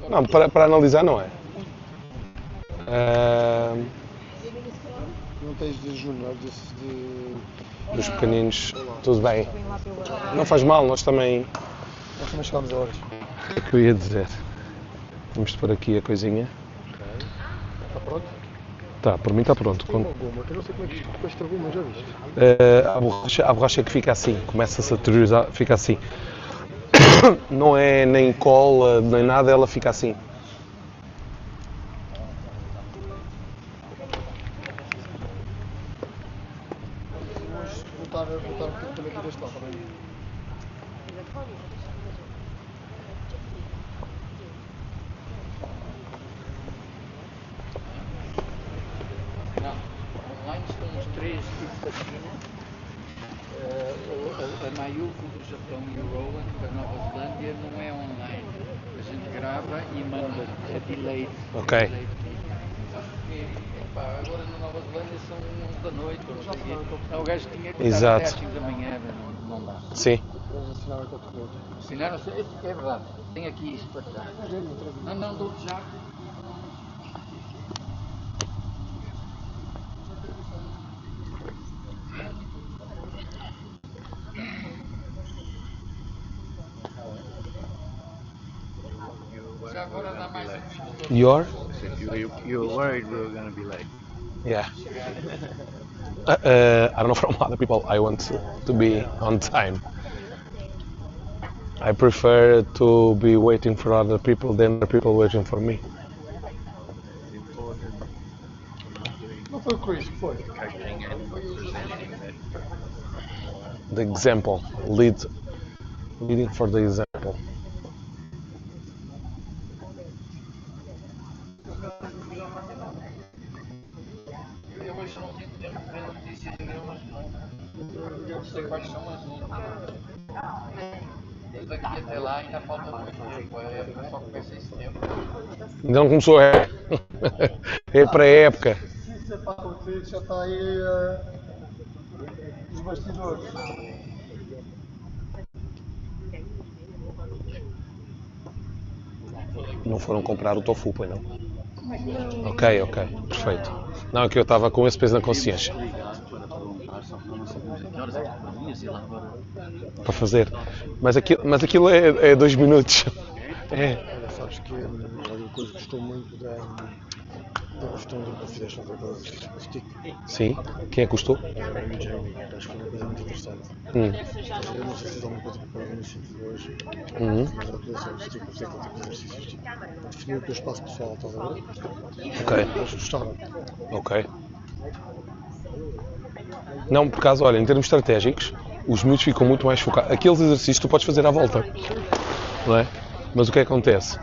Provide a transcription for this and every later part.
Não, para analisar não é. Não tens de júnior, Dos pequeninos, tudo bem. Não faz mal, nós também chegámos a horas. O que é que eu ia dizer? Vamos pôr aqui a coisinha. Está pronto? Tá, por mim está pronto. Tem uma goma, que eu não sei como é que isto depois esta goma, já viste? A borracha que fica assim, começa-se a terrorizar, fica assim. Não é nem cola, nem nada, ela fica assim. Vou voltar um pouco também aqui deste lado, também. Online estão os três tipos de piscina. A Mayuko do Japão e o Roland da Nova Zelândia não é online. A gente grava e manda a delay. Ok. Agora na Nova Zelândia são 11 da noite. O gajo tinha que estar até às 5 da manhã, não dá. Sim. Assinaram-se, é verdade. Tem aqui isto para cá. Não, dou-te já. You're? You were worried we were going to be late. Yeah. I don't know from other people, I want to be on time. I prefer to be waiting for other people than other people waiting for me. Não foi o Chris, foi? The example, leading for the example. Eu hoje não tenho tempo de ver notícias nenhumas, não sei quais são, mas daqui até lá ainda falta muito tempo, só começa em setembro. Ainda não começou, é? É para a época. Isso é para acontecer, já está aí os bastidores. Não foram comprar o tofu, pois não? Ok, perfeito. Não, é que eu estava com esse peso na consciência. Para fazer. Mas aquilo é 2 minutos. É. Olha, sabes que uma coisa que gostou muito da questão do que fizeste no stick. Sim. Quem é que gostou? O Jamie, acho que foi uma coisa muito interessante. Eu não sei se tens alguma coisa para fazer no sítio de hoje, mas a utilização do stick, você tem que exercícios tipo, definir o teu espaço pessoal, estás a ver? Ok. Eles gostaram. Ok. Não, por acaso, olha, em termos estratégicos, os miúdos ficam muito mais focados. Aqueles exercícios tu podes fazer à volta, não é? Mas o que acontece?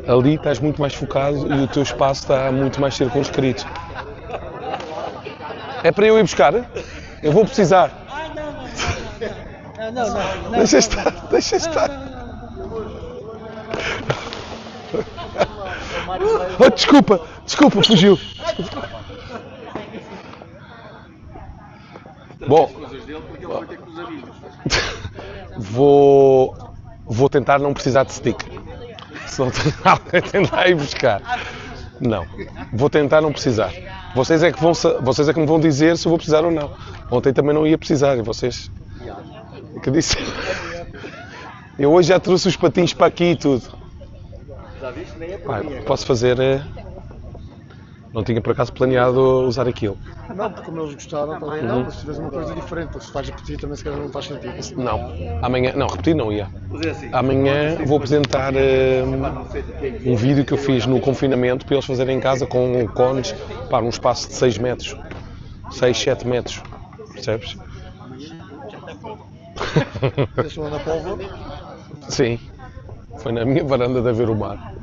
Ali estás muito mais focado e o teu espaço está muito mais circunscrito. É para eu ir buscar? Eu vou precisar. Não. Deixa estar. Oh, desculpa, fugiu. Bom, vou tentar não precisar de stick. Se não tem alguém tentar ir buscar. Não, vou tentar não precisar. Vocês é que me vão dizer se eu vou precisar ou não. Ontem também não ia precisar, e vocês que disse. Eu hoje já trouxe os patins para aqui e tudo. Posso fazer. Não tinha por acaso planeado usar aquilo. Não, porque como eles gostaram, também não, mas se tiveres uma coisa diferente, porque se faz repetir também se calhar não faz sentido. Assim. Não, amanhã, não, repetir não ia. Amanhã vou apresentar um vídeo que eu fiz no confinamento para eles fazerem em casa com cones para um espaço de 6 metros, 6, 7 metros, percebes? Deixa-me na Póvoa. Sim, foi na minha varanda de ver o mar.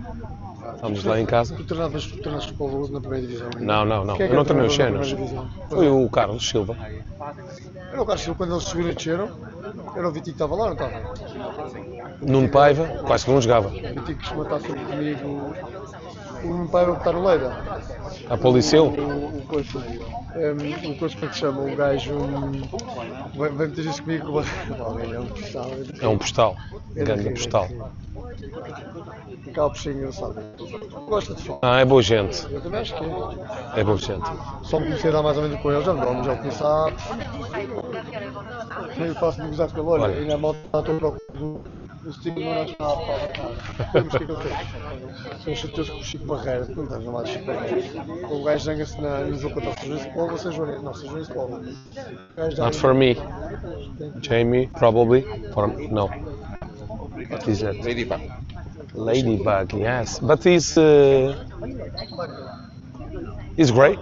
Estamos lá em casa. Tu treinaste o Póvoa na primeira divisão? Não, Quem é que eu não treinei os treinador cenas. na primeira divisão? Foi o Carlos Silva. Era o Carlos Silva, quando eles subiram e desceram, era o Vitico que estava lá, não estava? Nuno Paiva, quase que não jogava. O Vitico que se matar sempre comigo. O Nuno Paiva que está no Leida. A Policeu? O coisa como é que se chama? O gajo. Vem muitas vezes comigo. É um postal. É um postal. Grande postal. Acaba por ser engraçado. Gosta de falar. Ah, é boa gente. Eu também acho que é. É boa gente. Só me comecei a dar mais ou menos com eles, já o conheço há. Eu faço negociados com ele, olha, Olha. ainda mal está à tua procura do Steve não está a falar. Temos que acontecer. São chateus com o Chico Barreira, não estás a mais Chico Barreira. O gajo zanga-se no jogo contra o São João de Paulo, vocês João, não, São João de Paulo. Not for me. Jamie, probably. For no. What is that? Ladybug. Ladybug, yes. But he's great.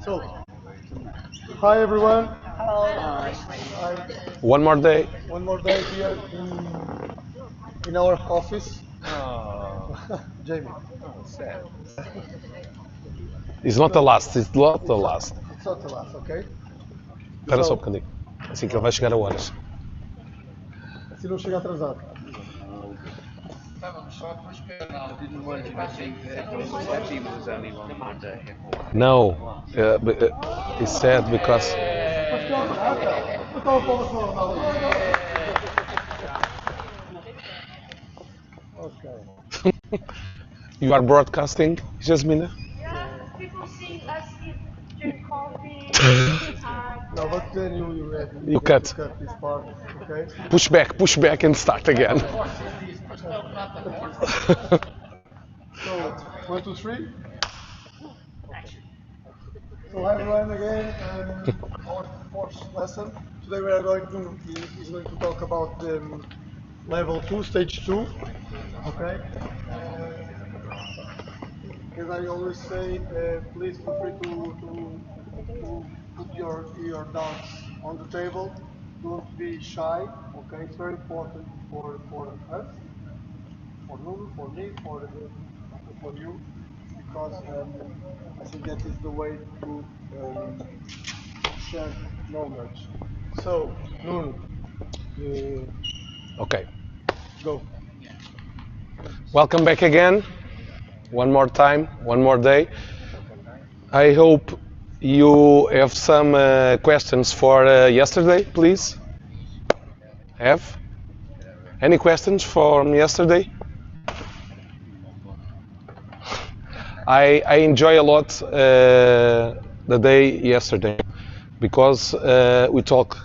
So, hi everyone. One more day. One more day here in our office. Jamie. It's not the last, it's not the last. It's not the last, okay? Espera só um bocadinho. Assim que ele vai chegar a horas. Se não chega atrasado. Estávamos só com esperar. Didn't want to say that he was only on Monday. No, it's sad because Okay. you are broadcasting, Jasmina. People see us drink coffee. No, but then You cut. this part, okay? Push back and start again. So, 1, 2, 3. So hi everyone again, our fourth lesson. Today we are going to talk about level 2, stage 2. Okay. As I always say, please feel free to put your doubts on the table. Don't be shy. Okay, it's very important for us, for Nuno, for me, for you, because I think that is the way to share knowledge. So, Nuno, Okay. go. Welcome back again. One more time, one more day. I hope you have some questions for yesterday, please. Have? Any questions from yesterday? I enjoy a lot the day yesterday because we talk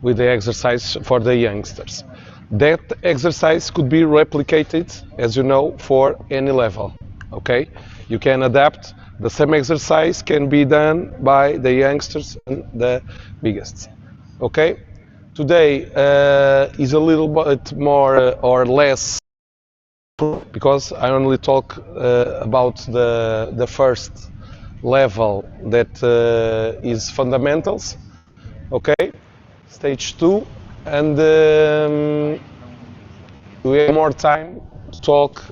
with the exercise for the youngsters. That exercise could be replicated, as you know, for any level. Okay, you can adapt. The same exercise can be done by the youngsters and the biggest. Okay, today is a little bit more or less because I only talk about the first level that is fundamentals. Okay, stage 2. And we have more time to talk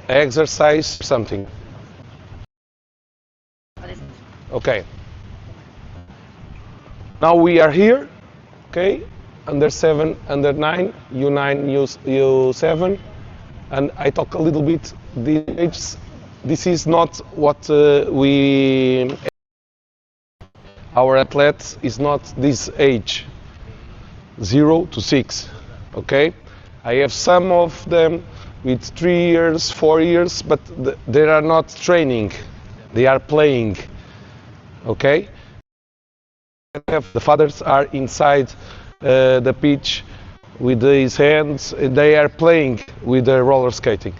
exercise something. Okay. Now we are here. Okay. Under 7, under 9, U9, U7, and I talk a little bit the ages. This is not what our athlete is not this age. 0 to 6, okay? I have some of them with 3 years, 4 years, but they are not training, they are playing, okay? The fathers are inside the pitch with his hands, they are playing with the roller skating.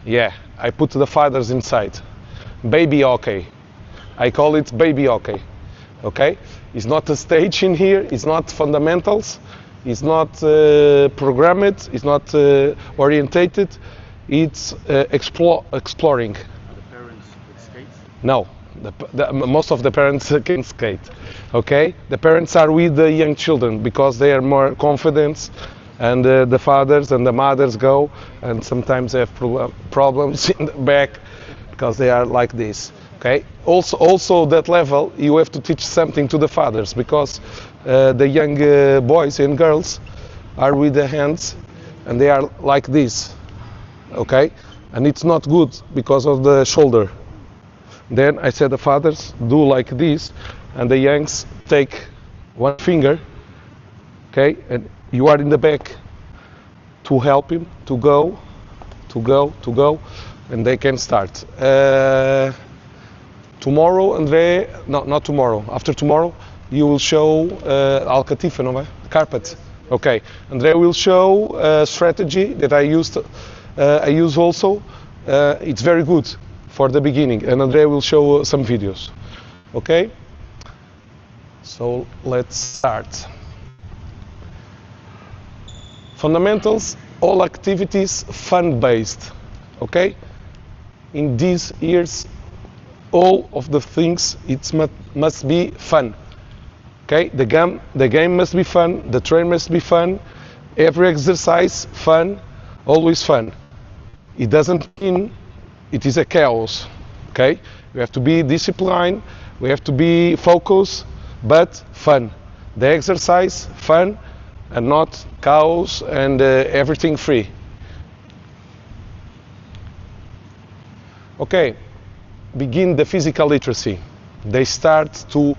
Yeah, I put the fathers inside. Baby hockey, I call it baby hockey, okay? It's not a stage in here, it's not fundamentals, it's not programmed, it's not orientated, it's exploring. The parents with skates? No, most of the parents can skate, okay? The parents are with the young children because they are more confident, and the fathers and the mothers go and sometimes have problems in the back because they are like this. Okay. Also, that level you have to teach something to the fathers because the young boys and girls are with the hands and they are like this. Okay, and it's not good because of the shoulder. Then I said the fathers do like this, and the youngs take one finger Okay, and you are in the back to help him to go, and they can start. Tomorrow, André, no, not tomorrow, after tomorrow, you will show Alcatifa, no é? Carpet. Okay, André will show a strategy that I use also. It's very good for the beginning, and André will show some videos. Okay? So let's start. Fundamentals, all activities fun-based. Okay? In these years, all of the things must be fun. Okay, the game must be fun, the train must be fun, every exercise fun, always fun. It doesn't mean it is a chaos. Okay, we have to be disciplined, we have to be focused, but fun. The exercise fun and not chaos and everything free. Okay, begin the physical literacy. They start to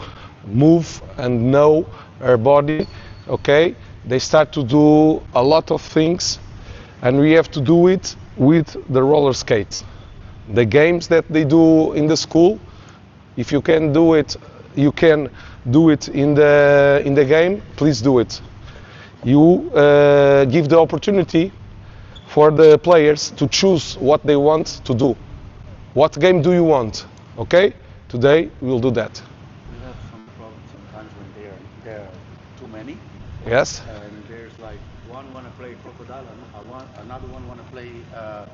move and know our body. Okay, they start to do a lot of things, and we have to do it with the roller skates. The games that they do in the school, if you can do it, you can do it in the game. Please do it. You give the opportunity for the players to choose what they want to do. What game do you want? Okay, today we'll do that. We have some problems sometimes when there are too many. Yes. And there's like one want to play crocodile, another one want to play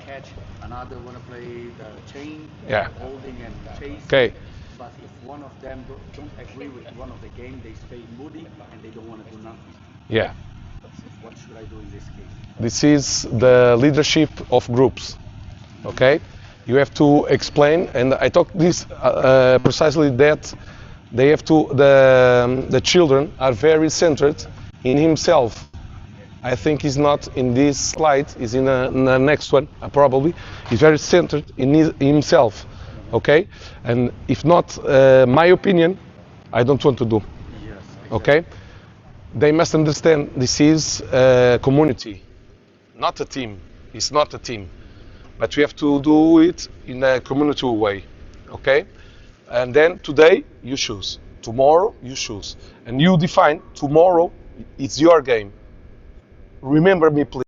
catch, another want to play the chain, Yeah. holding and chase. Okay. But if one of them don't agree with one of the game, they stay moody and they don't want to do nothing. Yeah. What should I do in this case? This is the leadership of groups. Okay. You have to explain, and I talk this precisely that they have to. The children are very centered in himself. I think he's not in this slide. He's in the next one probably. He's very centered in himself. Okay, and if not my opinion, I don't want to do. Yes. Exactly. Okay, they must understand this is a community, not a team. It's not a team. But we have to do it in a community way, okay? And then today you choose, tomorrow you choose, and you define tomorrow it's your game. Remember me, please.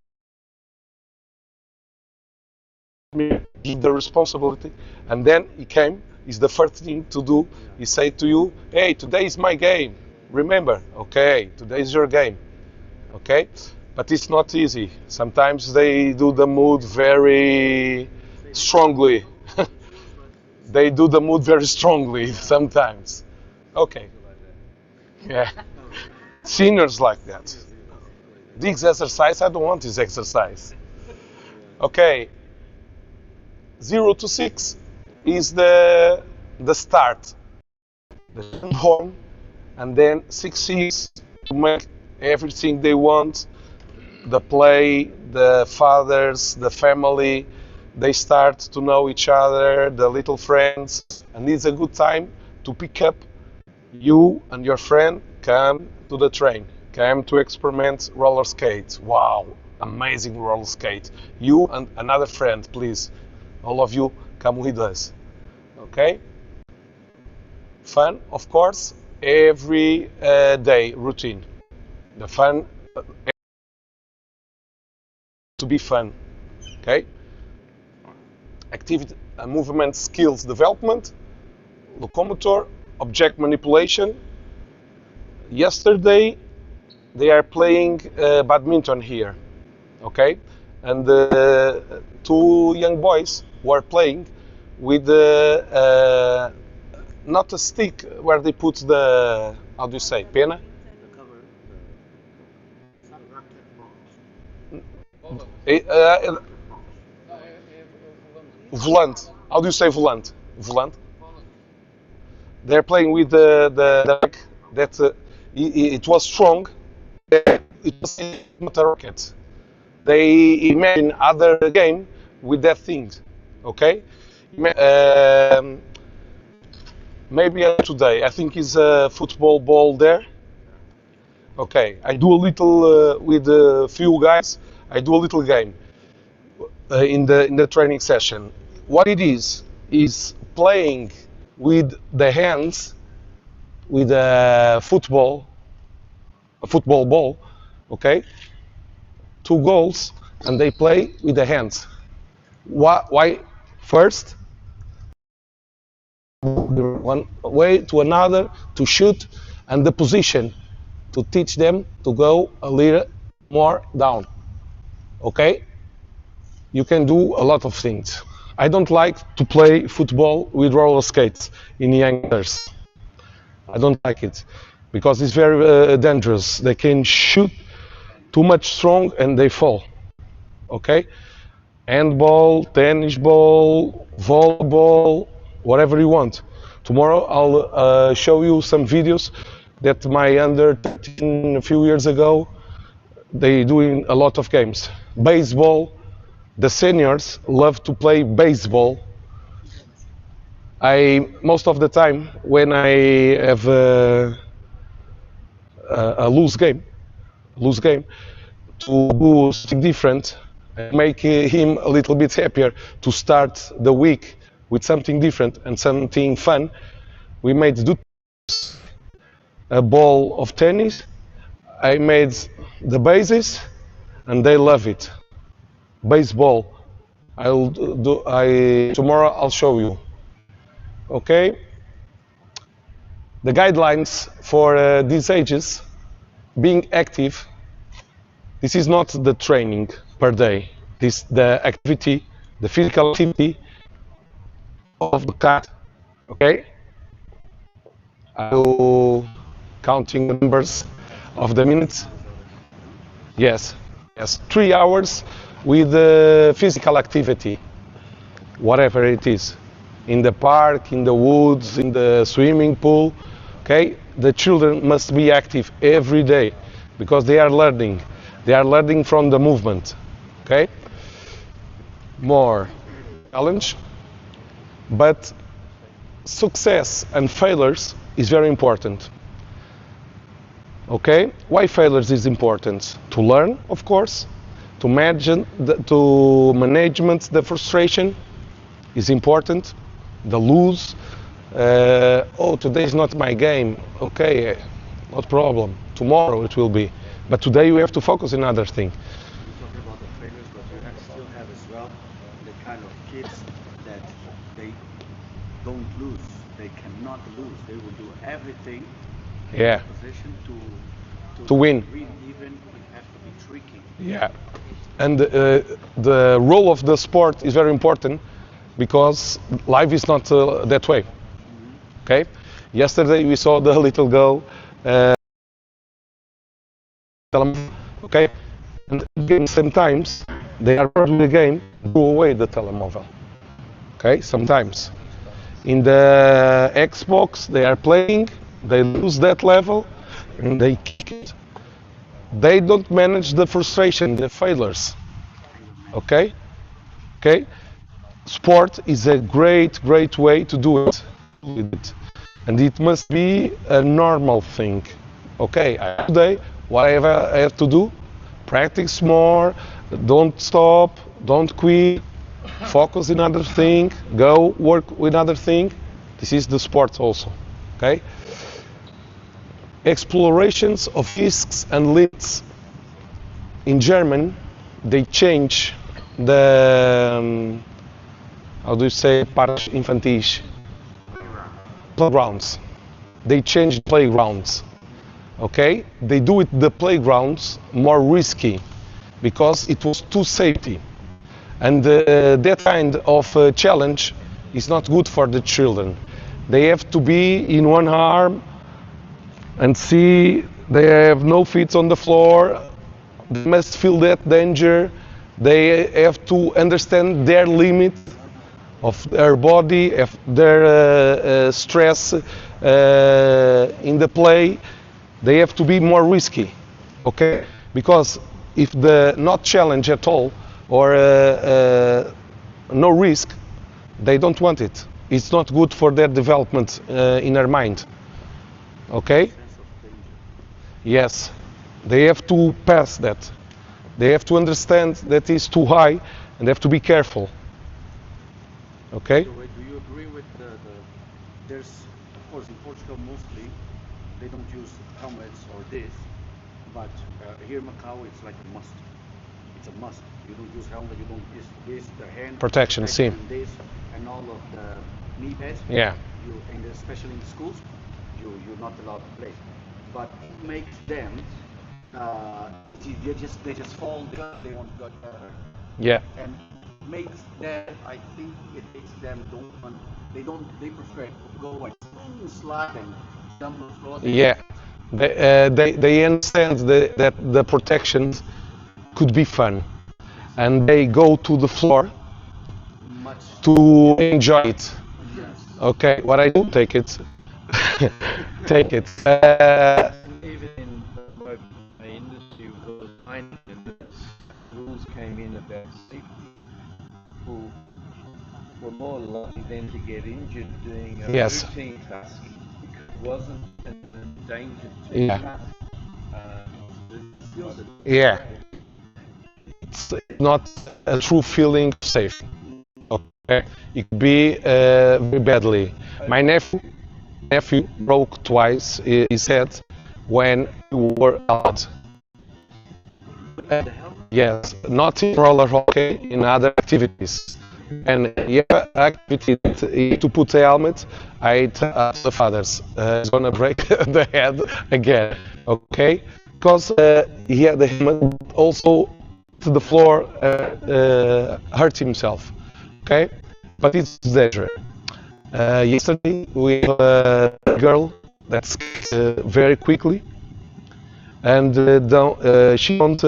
Give the responsibility, and then he came. Is the first thing to do. He say to you, "Hey, today is my game. Remember, okay? Today is your game, okay?" But it's not easy. Sometimes they do the mood very strongly. They do the mood very strongly sometimes. Okay. Yeah. Seniors like that. This exercise, I don't want this exercise. Okay. 0 to 6 is the start. The home, and then 6 years to make everything they want. The play, the fathers, the family, they start to know each other, the little friends, and it's a good time to pick up you and your friend, come to the train, come to experiment roller skates. Wow, amazing roller skate. You and another friend, please, all of you, come with us, okay? Fun, of course, every day routine. The fun, to be fun, okay? Activity, movement skills development, locomotor, object manipulation. Yesterday they are playing badminton here, okay? And two young boys were playing with not a stick where they put the, how do you say, pena? Volant. How do you say volant? Volant. They're playing with the deck that it was strong. It was not a rocket. They imagine other game with that thing. Okay. Maybe today I think is a football ball there. Okay, I do a little with a few guys. I do a little game in the training session. What it is playing with the hands with a football ball. Okay, two goals, and they play with the hands. Why? First, one way to another to shoot, and the position to teach them to go a little more down. Okay? You can do a lot of things. I don't like to play football with roller skates in youngsters. I don't like it because it's very dangerous. They can shoot too much strong and they fall. Okay? Handball, tennis ball, volleyball, whatever you want. Tomorrow I'll show you some videos that my under 13 a few years ago they doing a lot of games. Baseball, the seniors love to play baseball. I most of the time when I have a lose game to do something different, make him a little bit happier to start the week with something different and something fun. We made a ball of tennis. I made the bases, and they love it. Baseball. Tomorrow I'll show you. Okay. The guidelines for these ages, being active. This is not the training per day. This the activity, the physical activity of the cat. Okay. I will counting the numbers of the minutes. Yes, 3 hours with physical activity, whatever it is, in the park, in the woods, in the swimming pool. Okay, the children must be active every day because they are learning. They are learning from the movement. Okay, more challenge, but success and failures is very important. Okay, why failures is important? To learn, of course, to management the frustration is important. The lose, oh, today is not my game. Okay, not problem. Tomorrow it will be, but today you have to focus on other thing. You're talking about the failures, but you still have as well the kind of kids that they don't lose. They cannot lose. They will do everything in Yeah. their position To win. even if it has to be tricky. Yeah, and the role of the sport is very important because life is not that way. Okay, yesterday we saw the little girl. Okay, and again, sometimes they are part of the game, throw away the telemóvel. Okay, sometimes in the Xbox they are playing, they lose that level, and they kick it. They don't manage the frustration, the failures. Okay? Okay? Sport is a great way to do it. And it must be a normal thing. Okay, today, whatever I have to do, practice more, don't stop, don't quit, focus on other thing, go work with other thing. This is the sport also. Okay? Explorations of risks and limits. In German, they change the how do you say parques infantis? Playgrounds. They change playgrounds. Okay, they do it the playgrounds more risky because it was too safety, and that kind of challenge is not good for the children. They have to be in one arm and see they have no feet on the floor. They must feel that danger. They have to understand their limit of their body, of their stress in the play. They have to be more risky, okay? Because if the not challenge at all or no risk, they don't want it. It's not good for their development in their mind, okay? Yes, They have to pass that. They have to understand that it's too high and they have to be careful. Okay? So, do you agree with there's, of course, in Portugal mostly, they don't use helmets or this, but here in Macau, it's like a must. It's a must. You don't use helmet, you don't use this, the hand Protection, see. and this, and all of the knee pads. Yeah. And especially in the schools, you're not allowed to play. But it makes them, they just fall because they want to get better. Yeah. And makes them, I think it makes them they prefer to go and slide and jump on the floor. Yeah. They understand that the protection could be fun. And they go to the floor to enjoy it. Okay, what I do, take it. Take it. Even in the industry was finding that rules came in about safety. People were more likely then to get injured doing a Yes. routine task because it wasn't a danger to Yeah. Yeah. It's not a true feeling of safety. Okay, it could be very badly. My nephew broke twice his head when we were out. Yes, not in roller hockey, in other activities. And yeah, activity to put the helmet, I tell the fathers, he's gonna break the head again, okay? Because he had the helmet also to the floor, hurt himself, okay? But it's dangerous. Yesterday we have a girl that's very quickly, and she don't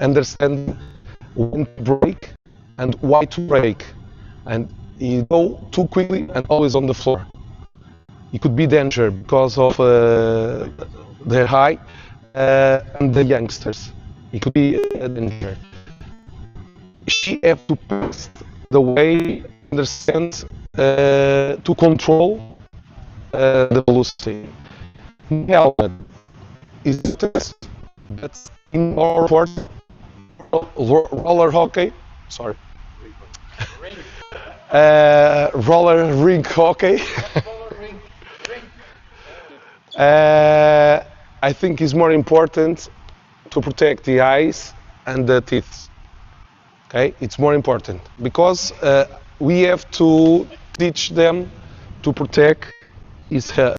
understand when to break and why to break, and he go too quickly and always on the floor. It could be danger because of their height and the youngsters. It could be a danger. She have to pass the way understand to control the velocity. Helmet is a test, but in our sport, roller hockey, sorry, roller rink hockey, I think is more important to protect the eyes and the teeth. Okay, it's more important because we have to teach them to protect his hair.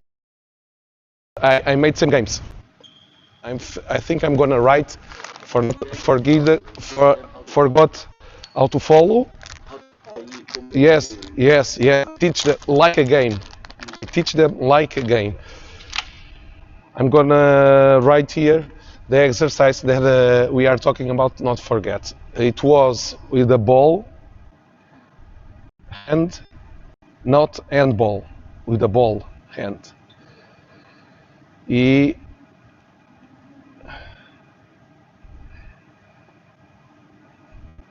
I made some games. I think I'm gonna write forgot how to follow. Yes. Teach them like a game. Teach them like a game. I'm gonna write here the exercise that we are talking about. Not forget. It was with the ball hand, not handball. With the ball hand.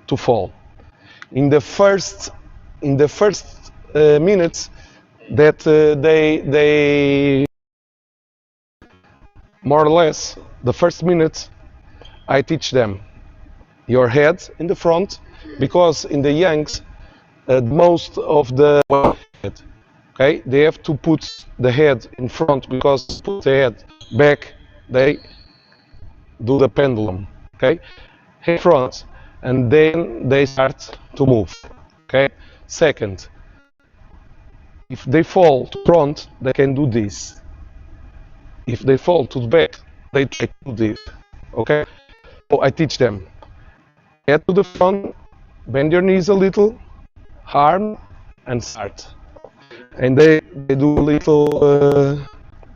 To fall. In the first minutes that they more or less the first minute I teach them your head in the front because in the youngs most of the head, okay, they have to put the head in front because put the head back they do the pendulum, okay, head front, and then they start to move, okay. Second, if they fall to front they can do this. If they fall to the back they try to do this, okay. So I teach them head to the front, bend your knees a little, arm, and start. And they do a little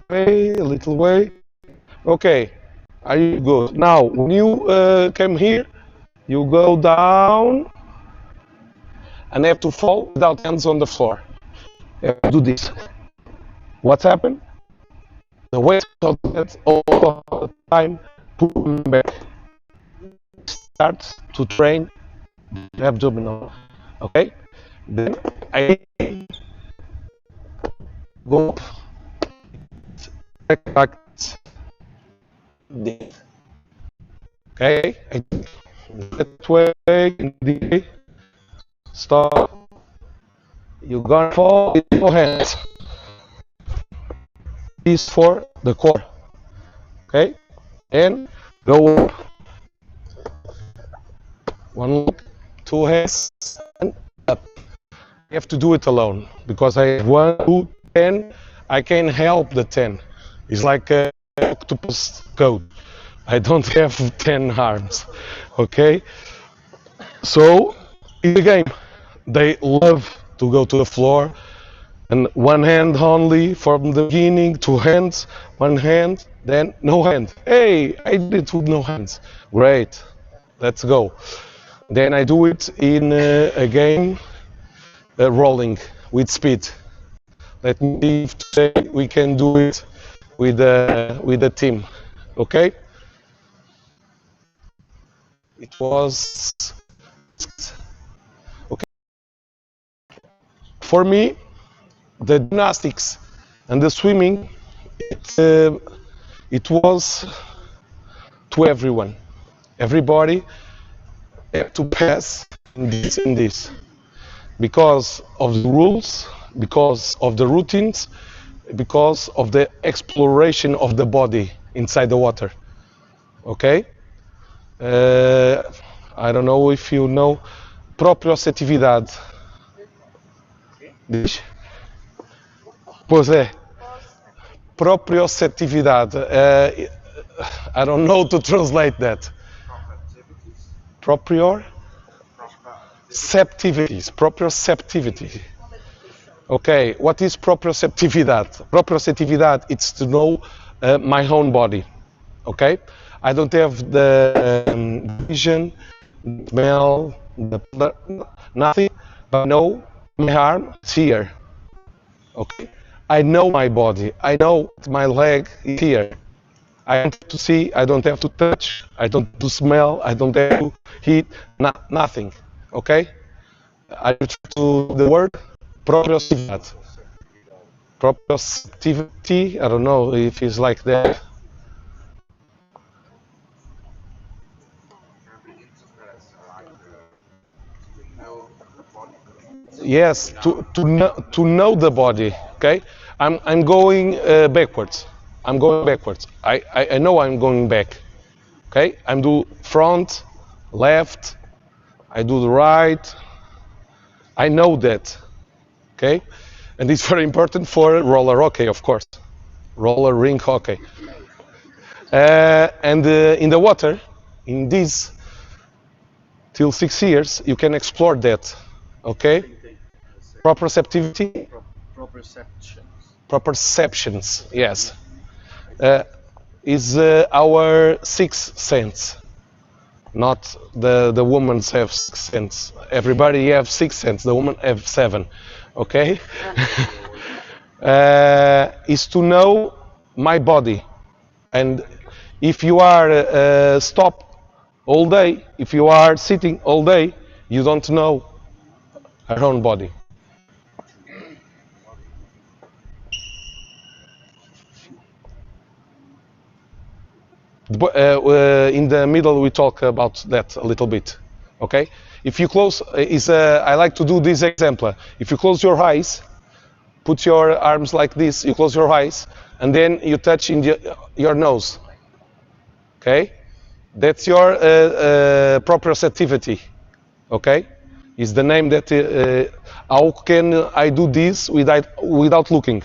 way. Okay, are you good? Now, when you come here, you go down and have to fall without hands on the floor. Do this. What's happened? The weight of that all the time, put them back. Start to train the abdominal. Okay? Then I go up, like this. Okay, that way, stop. You're gonna fall with your hands. This for the core. Okay, and go up. One leg, two hands, and up. You have to do it alone because I have 1, 2, 10. I can help the 10. It's like a octopus code. I don't have 10 arms. Okay, so in the game, they love to go to the floor and one hand only from the beginning, two hands, one hand, then no hand. Hey, I did it with no hands. Great, let's go. Then I do it in a game rolling with speed. Let me see if today we can do it with the team. Okay? It was okay. For me, the gymnastics and the swimming, it was to everyone. Everybody had to pass in this and this because of the rules, because of the routines, because of the exploration of the body inside the water. Okay? I don't know if you know proprioceptividade. Diz? Pois é. Proprioceptividade. I don't know to translate that. Proprioceptivities. Proprioceptivity. Okay, what is proprioceptividade? Proprioceptividade, it's to know my own body. Okay? I don't have the vision, smell, nothing, but know my arm is here. Okay? I know my body. I know my leg is here. I don't have to see, I don't have to touch, I don't have to smell, I don't have to eat, nothing. Okay? I refer to the word proprioceptividade. Proprioceptivity, I don't know if it's like that. Yes, to know the body. Okay, I'm going backwards. I'm going backwards. I know I'm going back. Okay, I'm do front, left. I do the right. I know that. Okay, and it's very important for roller hockey, of course, roller rink hockey. And in the water, in this till 6 years, you can explore that. Okay. Proprioceptivity? Proprioceptions, yes. Is our sixth sense. Not the women's have six sense. Everybody have six sense. The women have 7. Okay? Is to know my body. And if you are stopped all day, if you are sitting all day, you don't know your own body. In the middle, we talk about that a little bit. Okay? If you close, I like to do this example. If you close your eyes, put your arms like this. You close your eyes, and then you touch in your nose. Okay? That's your proprioceptivity. Okay? Is the name that. How can I do this without looking?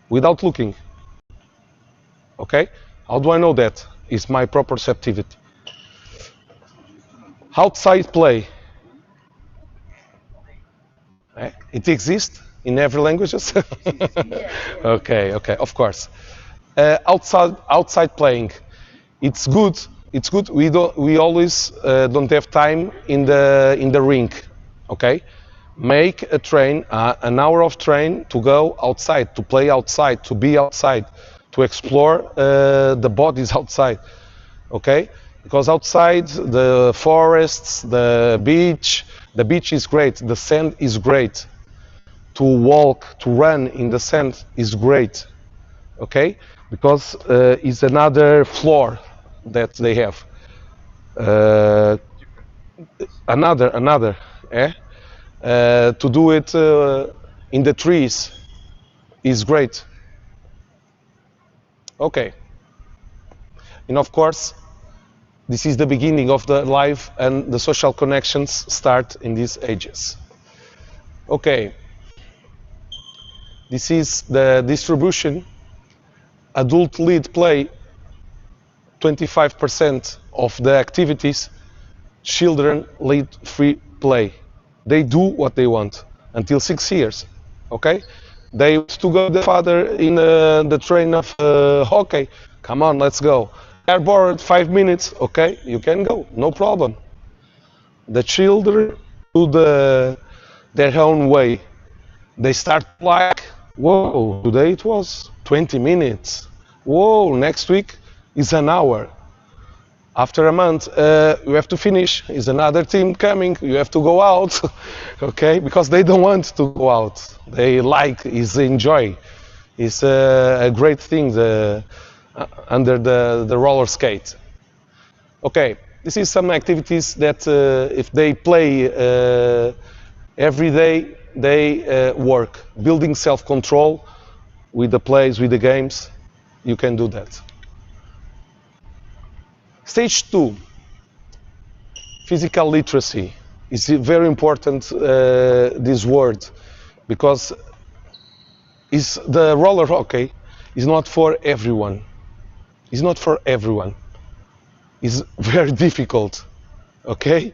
Without looking. Okay? How do I know that? Is my proprioceptivity. Outside play. It exists in every language. Okay, of course. Outside playing. It's good. It's good. We always don't have time in the rink. Okay. Make a train, an hour of train to go outside, to play outside, to be outside, to explore the bodies outside. Okay? Because outside, the forests, the beach is great, the sand is great. To walk, to run in the sand is great. Okay? Because it's another floor that they have. Uh, another, eh? To do it in the trees is great. Okay, and of course, this is the beginning of the life and the social connections start in these ages. Okay, this is the distribution. Adult lead play 25% of the activities, children lead free play. They do what they want until 6 years. Okay, they want to go with the father in the train of hockey. Come on, let's go. They are bored 5 minutes. Okay, you can go, no problem. The children do their own way. They start like, whoa, today it was 20 minutes. Whoa, next week is an hour. After a month, you have to finish. Is another team coming? You have to go out, okay? Because they don't want to go out. They like, is enjoy. It's a great thing under the roller skate. Okay, this is some activities that if they play every day, they work. Building self-control with the plays, with the games, you can do that. Stage 2, physical literacy. Is very important, this word, because is the roller hockey is not for everyone. It's not for everyone. It's very difficult, okay?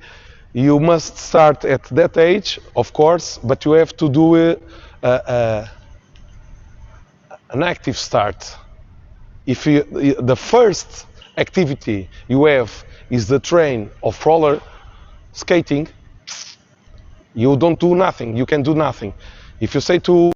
You must start at that age, of course, but you have to do an active start. If the first activity you have is the train of roller skating, you don't do nothing. You can do nothing. If you say to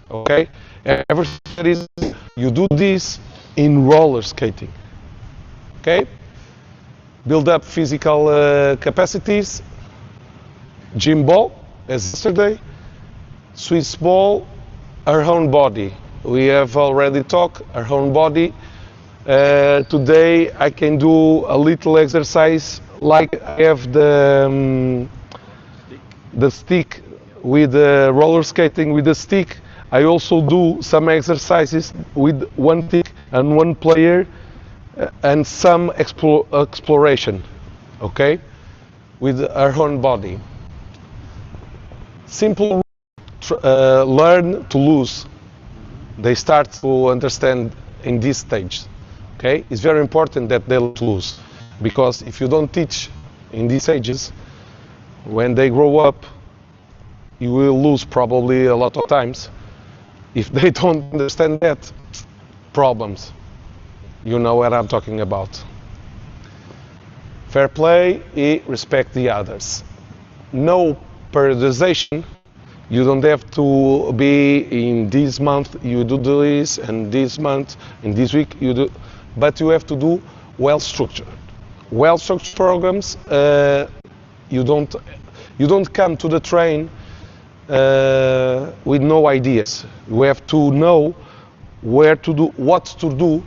okay, everything is you do this in roller skating. Okay, build up physical capacities. Gym ball, as yesterday. Swiss ball, our own body. We have already talked our own body. Today I can do a little exercise like I have the stick with the roller skating with the stick. I also do some exercises with one stick and one player and some exploration, okay, with our own body. Simple, learn to lose. They start to understand in this stage, okay? It's very important that they lose, because if you don't teach in these ages, when they grow up, you will lose probably a lot of times. If they don't understand that, problems. You know what I'm talking about. Fair play, respect the others. No periodization. You don't have to be in this month you do this, and this month, in this week you do, but you have to do well structured. Well structured programs. You don't come to the train with no ideas. You have to know where to do, what to do.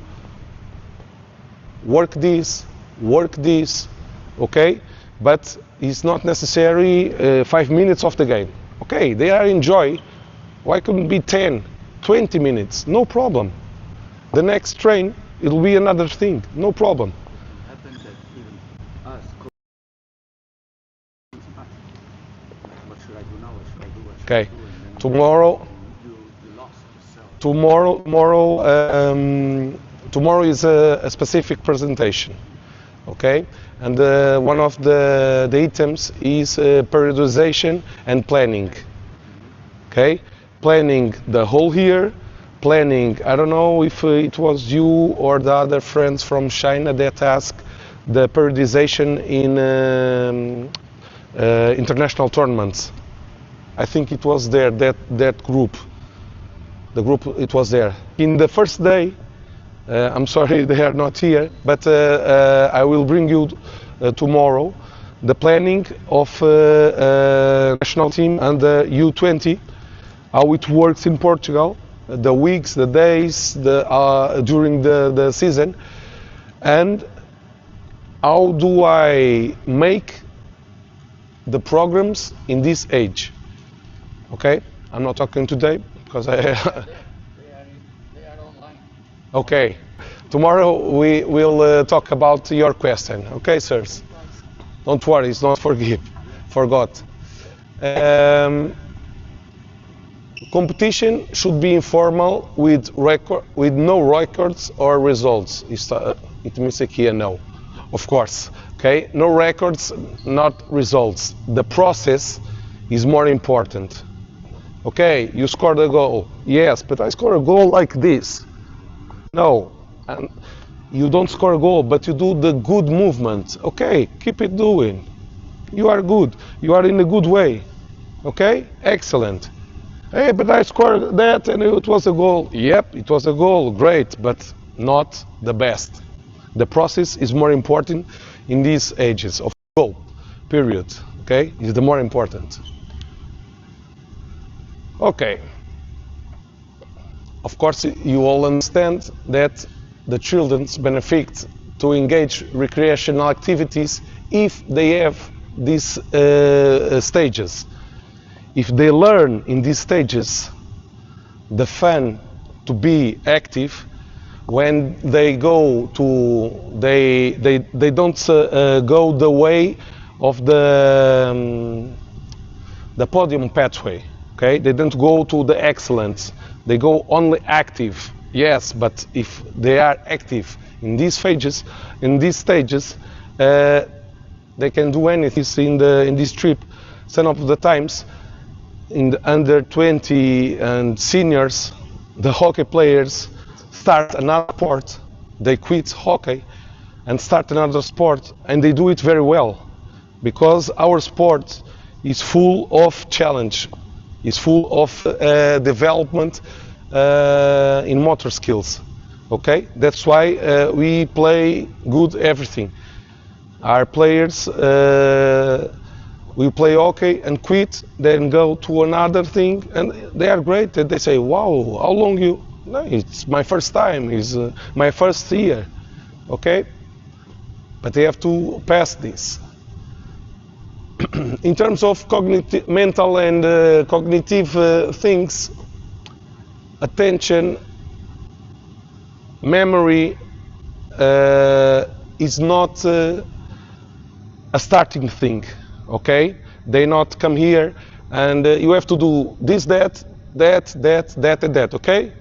Work this, okay? But it's not necessary 5 minutes of the game. Okay, they are enjoy. Why couldn't it be 10, 20 minutes? No problem. The next train, it'll be another thing. No problem. It happens that even us, what should I do now? What should I do? What should I Okay, do? And then tomorrow. you lost yourself. tomorrow is a specific presentation, okay? And one of the items is periodization and planning, okay? Planning the whole year, planning, I don't know if it was you or the other friends from China that asked the periodization in international tournaments. I think it was there, that group. The group, it was there. In the first day, I'm sorry they are not here, but I will bring you tomorrow the planning of national team and the U20, how it works in Portugal, the weeks, the days, during the season, and how do I make the programs in this age. Okay, I'm not talking today because I. They are online. Okay, tomorrow we will talk about your question. Okay, sirs. Don't worry, it's not forgot. Competition should be informal with no records or results. It means aqui a no, of course. Okay, no records, not results. The process is more important. Okay, you scored a goal. Yes, but I scored a goal like this. No, and you don't score a goal, but you do the good movement. Okay, keep it doing. You are good. You are in a good way. Okay, excellent. Hey, but I scored that and it was a goal. Yep, it was a goal. Great, but not the best. The process is more important in these ages of goal. Period. Okay, is the more important. Okay. Of course, you all understand that the children benefit to engage recreational activities if they have these stages. If they learn in these stages the fun to be active, when they go to, they don't go the way of the podium pathway. Okay, they don't go to the excellence. They go only active. Yes, but if they are active in these stages, they can do anything in this trip. Some of the times, in the under 20 and seniors, the hockey players start another sport. They quit hockey and start another sport, and they do it very well, because our sport is full of challenge. Is full of development in motor skills. Okay, that's why we play good everything. Our players will play hockey and quit, then go to another thing, and they are great. And they say, "Wow, how long you?" No, it's my first time. It's my first year. Okay, but they have to pass this. In terms of mental and cognitive things, attention, memory is not a starting thing, okay? They not come here and you have to do this, that, and that, okay?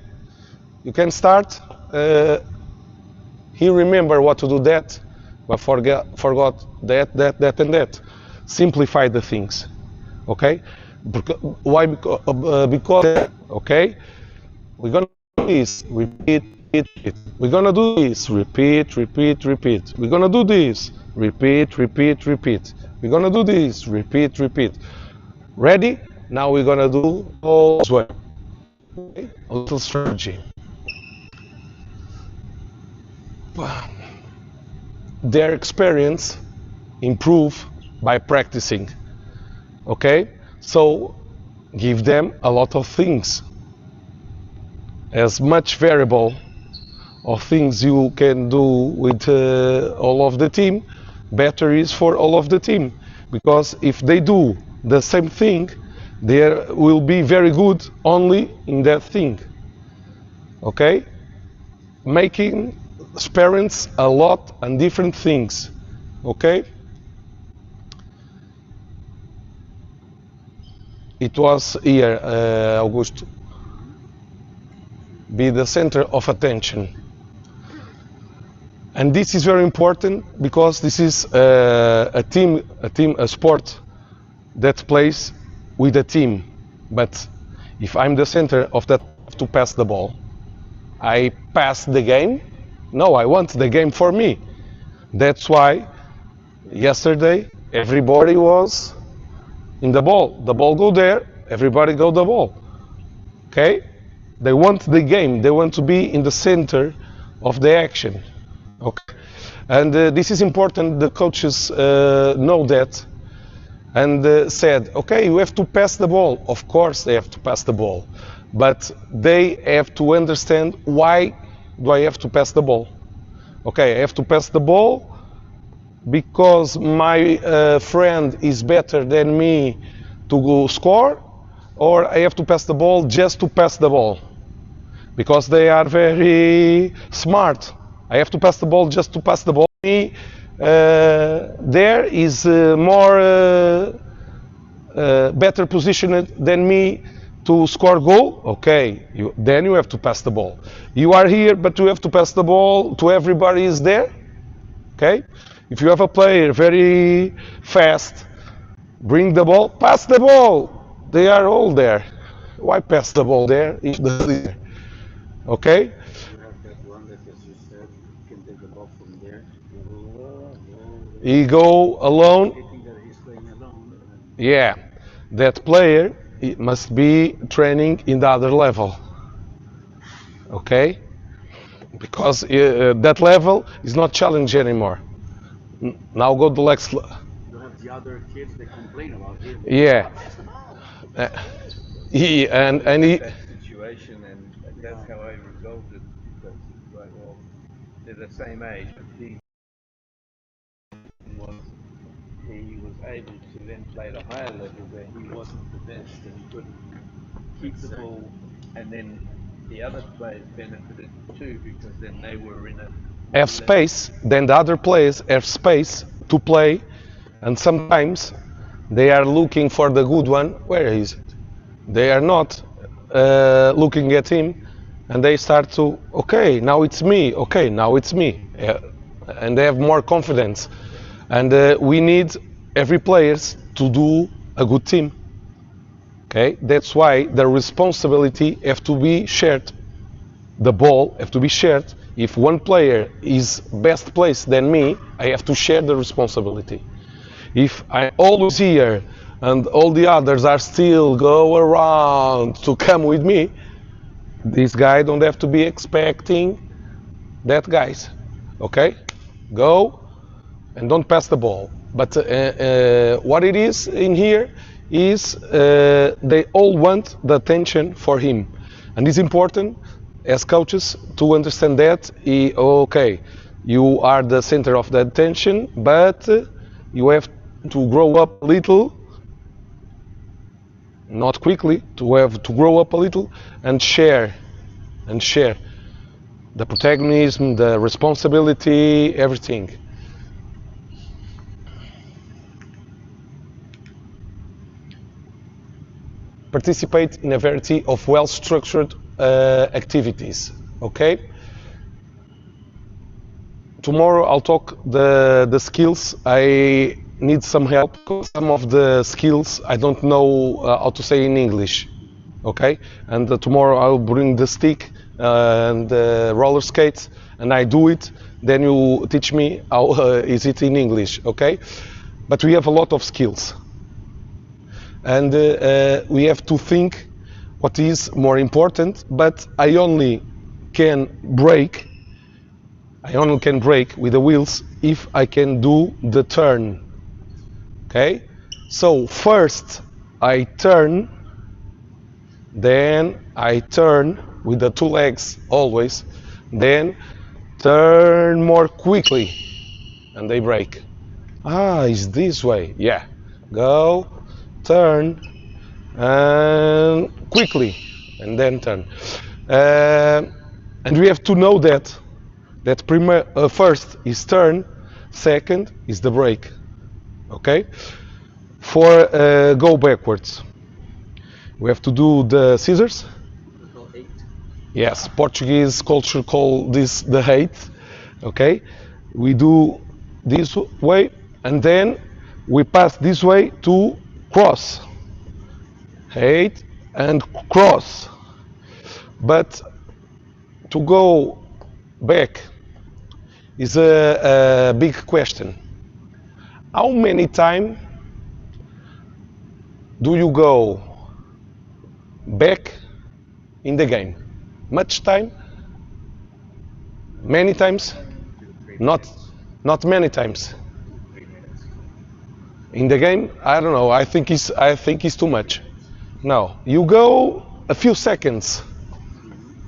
You can start, he remember what to do that, but forgot that, and that. Simplify the things, okay? Why? Because, okay? We're gonna do this, repeat, repeat. We're gonna do this, repeat, repeat, repeat. We're gonna do this, repeat, repeat, repeat. We're gonna do this, repeat, repeat. Ready? Now we're gonna do all as well. Okay? A little strategy. Their experience improve by practicing. Okay? So give them a lot of things. As much variable of things you can do with all of the team, better is for all of the team. Because if they do the same thing, they will be very good only in that thing. Okay? Making parents a lot and different things. Okay? It was here, Augusto. be the center of attention. And this is very important because this is a sport that plays with a team. But if I'm the center of that, to pass the ball, I pass the game. No, I want the game for me. That's why yesterday everybody was in the ball. The ball go there, everybody go the ball. Okay? They want the game. They want to be in the center of the action. Okay? And this is important. The coaches know that and said, okay, you have to pass the ball. Of course they have to pass the ball. But they have to understand why do I have to pass the ball. Okay, I have to pass the ball because my friend is better than me to go score, or I have to pass the ball just to pass the ball because they are very smart. I have to pass the ball just to pass the ball. Me, there is more better positioned than me to score goal. Okay, then you have to pass the ball. You are here, but you have to pass the ball to everybody is there. Okay, if you have a player very fast, bring the ball, pass the ball. They are all there. Why pass the ball there if the is there? Okay. You have that one that, as you said, can take the ball from there. He go alone. Thinking that he's playing alone. Yeah, that player must be training in the other level. Okay, because that level is not challenge anymore. Now go the next. You have the other kids that complain about him. Yeah. He That situation, and that's how I resolved it. Because right, well, they're the same age, but he was able to then play at a higher level where he wasn't the best and he couldn't keep the ball, and then the other players benefited too because then they were in a have space. Then the other players have space to play, and sometimes they are looking for the good one. Where is it? They are not looking at him, and they start to, okay, now it's me. Okay, now it's me, and they have more confidence. And we need every players to do a good team. Okay, that's why the responsibility have to be shared. The ball have to be shared. If one player is best placed than me, I have to share the responsibility. If I'm always here and all the others are still go around to come with me, this guy don't have to be expecting that guys. Okay, go and don't pass the ball. But what it is in here is they all want the attention for him, and it's important as coaches to understand that. Okay, you are the center of the attention, but you have to grow up a little, not quickly, to have to grow up a little and share the protagonism, the responsibility, everything. Participate in a variety of well-structured activities. Okay. Tomorrow I'll talk the skills. I need some help because some of the skills I don't know how to say in English. Okay. And tomorrow I'll bring the stick and the roller skates, and I do it. Then you teach me how is it in English. Okay. But we have a lot of skills. And we have to think what is more important, but I only can break with the wheels if I can do the turn. Okay, so first I turn, then I turn with the two legs always, then turn more quickly and they break. It's this way. Yeah, go, turn, and quickly, and then turn. And we have to know that first is turn, second is the break. Okay? For go backwards, we have to do the scissors. Yes, Portuguese culture call this the hate. Okay, we do this way, and then we pass this way to cross. Hate and cross. But to go back is a big question. How many times do you go back in the game? Much time? Many times? Not many times. In the game, I don't know. I think it's too much. No, you go a few seconds.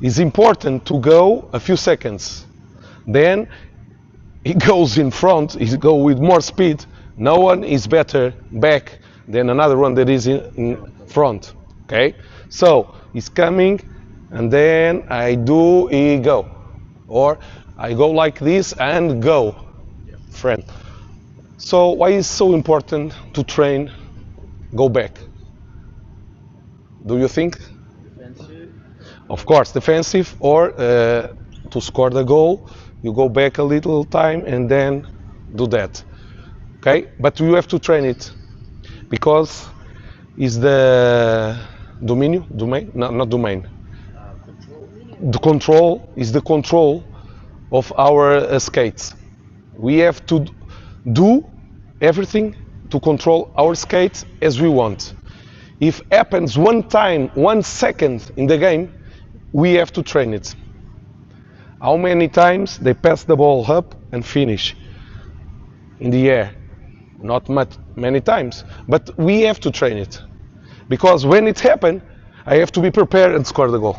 It's important to go a few seconds. Then he goes in front. He go with more speed. No one is better back than another one that is in front. Okay, so he's coming, and then he go, or I go like this and go, friend. So why is so important to train go back? Do you think? Defensive. Of course, defensive, or to score the goal, you go back a little time and then do that. Okay, but you have to train it because it's the domain, no, not domain. The control is the control of our skates. We have to do everything to control our skates as we want. If happens one time, 1 second in the game, we have to train it. How many times they pass the ball up and finish in the air? Not many times, but we have to train it. Because when it happens, I have to be prepared and score the goal.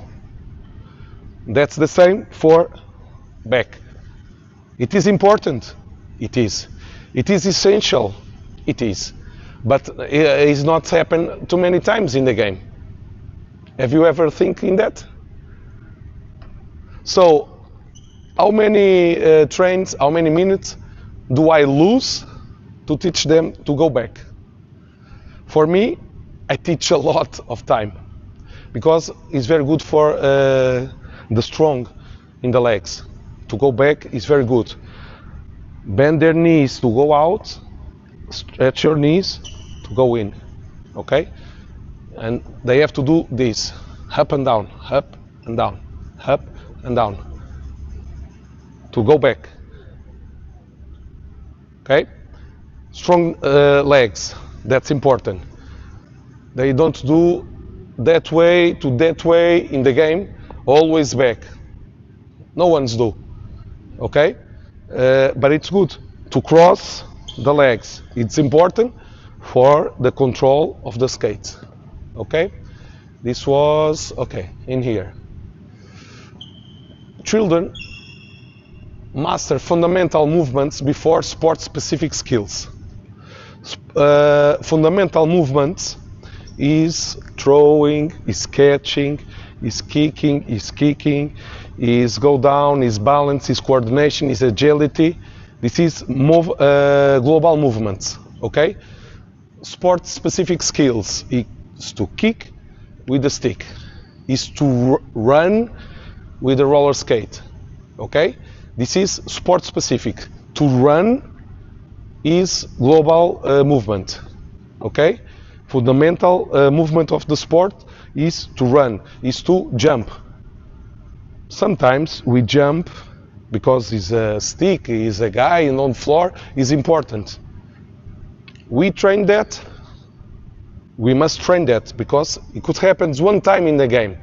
That's the same for back. It is important. It is. It is essential. It is. But it's not happened too many times in the game. Have you ever thinking that? So, how many trains, how many minutes do I lose to teach them to go back? For me, I teach a lot of time because it's very good for the strong in the legs. To go back is very good. Bend their knees to go out, stretch your knees to go in, okay? And they have to do this, up and down, up and down, up and down, to go back, okay? Strong legs, that's important. They don't do that way to that way in the game, always back. No one's do, okay? But it's good to cross the legs. It's important for the control of the skates, okay? This was, okay, in here. Children master fundamental movements before sport-specific skills. Fundamental movements is throwing, is catching, is kicking, is go down, is balance, is coordination, is agility. This is global movements, okay? Sport-specific skills is to kick with the stick, is to run with the roller skate, okay? This is sport-specific. To run is global movement, okay? Fundamental movement of the sport is to run, is to jump. Sometimes we jump because it's a stick, is a guy on the floor, is important. We train that, we must train that because it could happen one time in the game.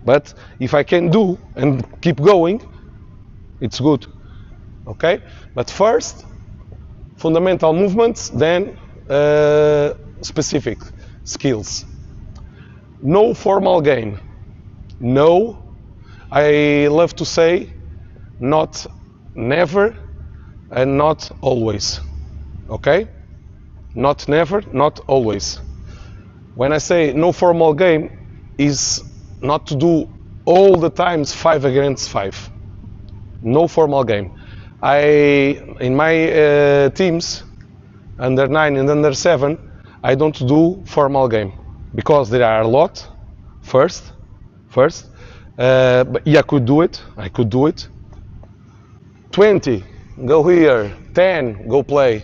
But if I can do and keep going, it's good, okay? But first, fundamental movements, then specific skills. No formal game. No, I love to say, not never and not always, okay? Not never, not always. When I say no formal game, is not to do all the times 5 against 5. No formal game. In my teams, under 9 and under 7, I don't do formal game because there are a lot. First, But yeah, I could do it. I could do it. 20, go here. 10, go play.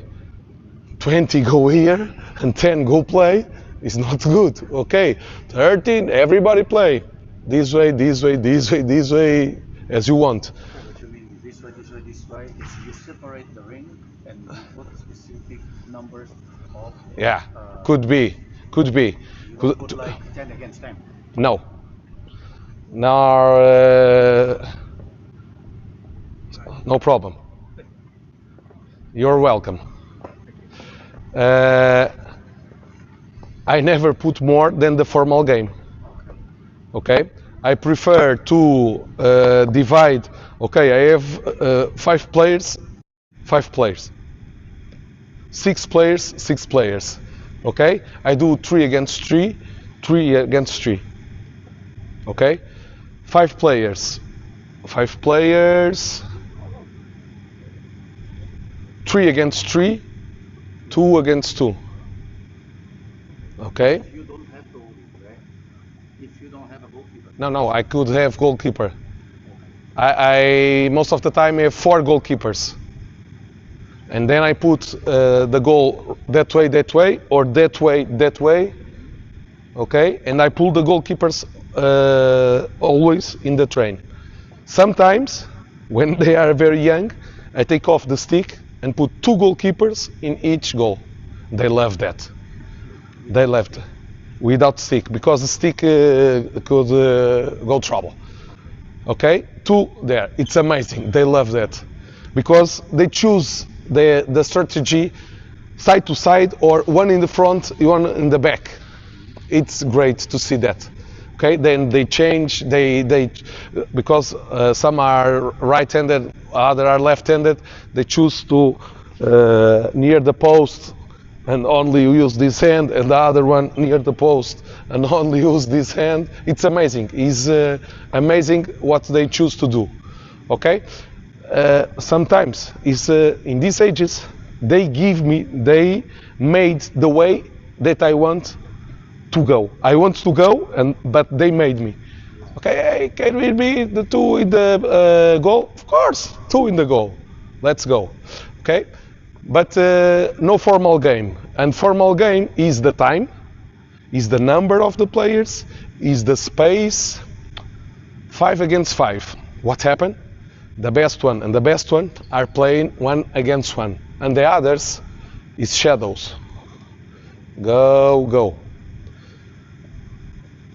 20, go here. And 10, go play. It's not good. Okay. 13, everybody play. This way, this way, this way, this way, as you want. What you mean this way, this way, this way? Is you separate the ring and you put specific numbers of. Yeah, could be. Could be. You don't put like 10 against 10. No. No, no problem. You're welcome. I never put more than the formal game. Okay? I prefer to divide. Okay, I have 5 players, 5 players. 6 players, 6 players. Okay? I do 3 against 3, 3 against 3. Okay? 5 players. 5 players. 3 against 3, 2 against 2. Okay? If you don't have goalkeeper, right? If you don't have a goalkeeper. No, I could have goalkeeper. I most of the time have 4 goalkeepers. And then I put the goal that way, or that way. Okay? And I pull the goalkeepers always in the train. Sometimes, when they are very young, I take off the stick and put 2 goalkeepers in each goal. They love that. They left without stick, because the stick could go trouble. Okay, 2 there. It's amazing. They love that because they choose the strategy side to side, or one in the front, one in the back. It's great to see that. Okay, then they change. They because some are right-handed, other are left-handed. They choose to near the post and only use this hand, and the other one near the post and only use this hand. It's amazing. It's amazing what they choose to do. Okay, sometimes it's in these ages they made the way that I want to go. I want to go, but they made me. Okay, hey, can we be the 2 in the goal? Of course, 2 in the goal. Let's go. Okay, but no formal game. And formal game is the time, is the number of the players, is the space. 5 against 5. What happened? The best one and the best one are playing 1 against 1, and the others is shadows. Go.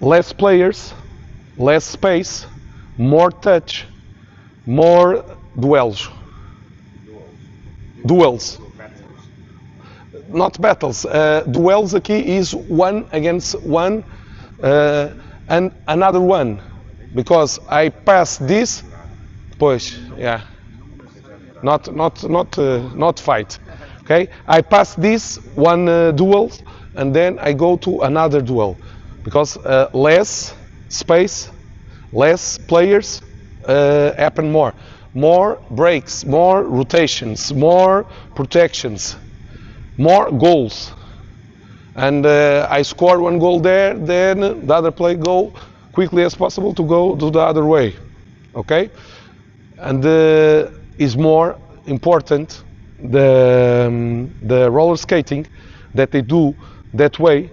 Less players, less space, more touch, more duels. Not battles. Duels aqui is 1 against 1 and another one, because I pass this. Push, yeah. Not fight. Okay, I pass this one duel, and then I go to another duel, because less space, less players, happen more breaks, more rotations, more protections, more goals. And I score 1 goal there, then the other player go quickly as possible to go to the other way. Okay, and is more important the roller skating that they do that way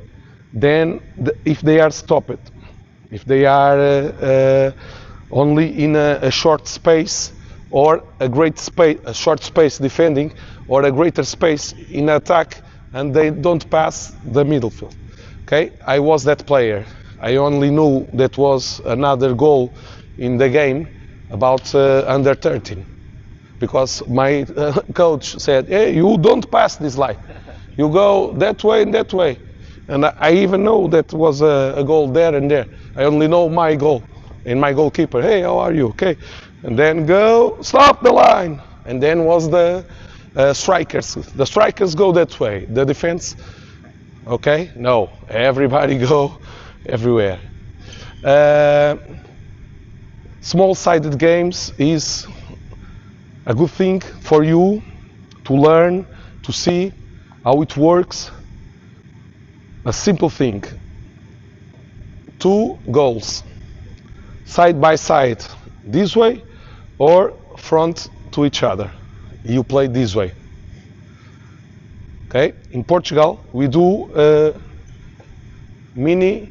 than if they are stopped. If they are only in a short space, or a short space defending, or a greater space in attack, and they don't pass the middle field. Okay, I was that player. I only knew that was another goal in the game about under 13, because my coach said, hey, you don't pass this line, you go that way and that way. And I even know that was a goal there and there. I only know my goal and my goalkeeper. Hey, how are you? Okay. And then go, stop the line. And then was the strikers. The strikers go that way. The defense, okay? No, everybody go everywhere. Small-sided games is a good thing for you to learn, to see how it works. A simple thing. 2 goals. side by side this way or front to each other. You play this way. Okay? In Portugal, we do mini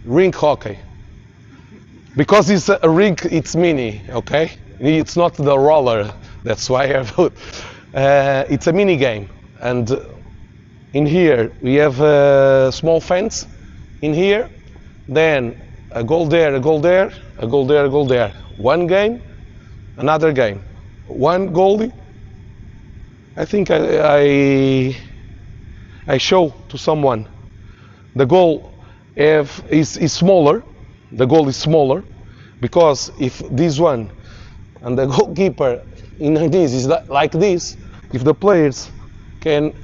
rink hockey. Because it's a rink, it's mini, okay? It's not the roller, that's why I put. It's a mini game. And in here, we have a small fence in here, then a goal there, a goal there, a goal there, a goal there. One game, another game. One goalie. I think I show to someone. The goal is smaller. The goal is smaller because if this one and the goalkeeper in this is like this, if the players can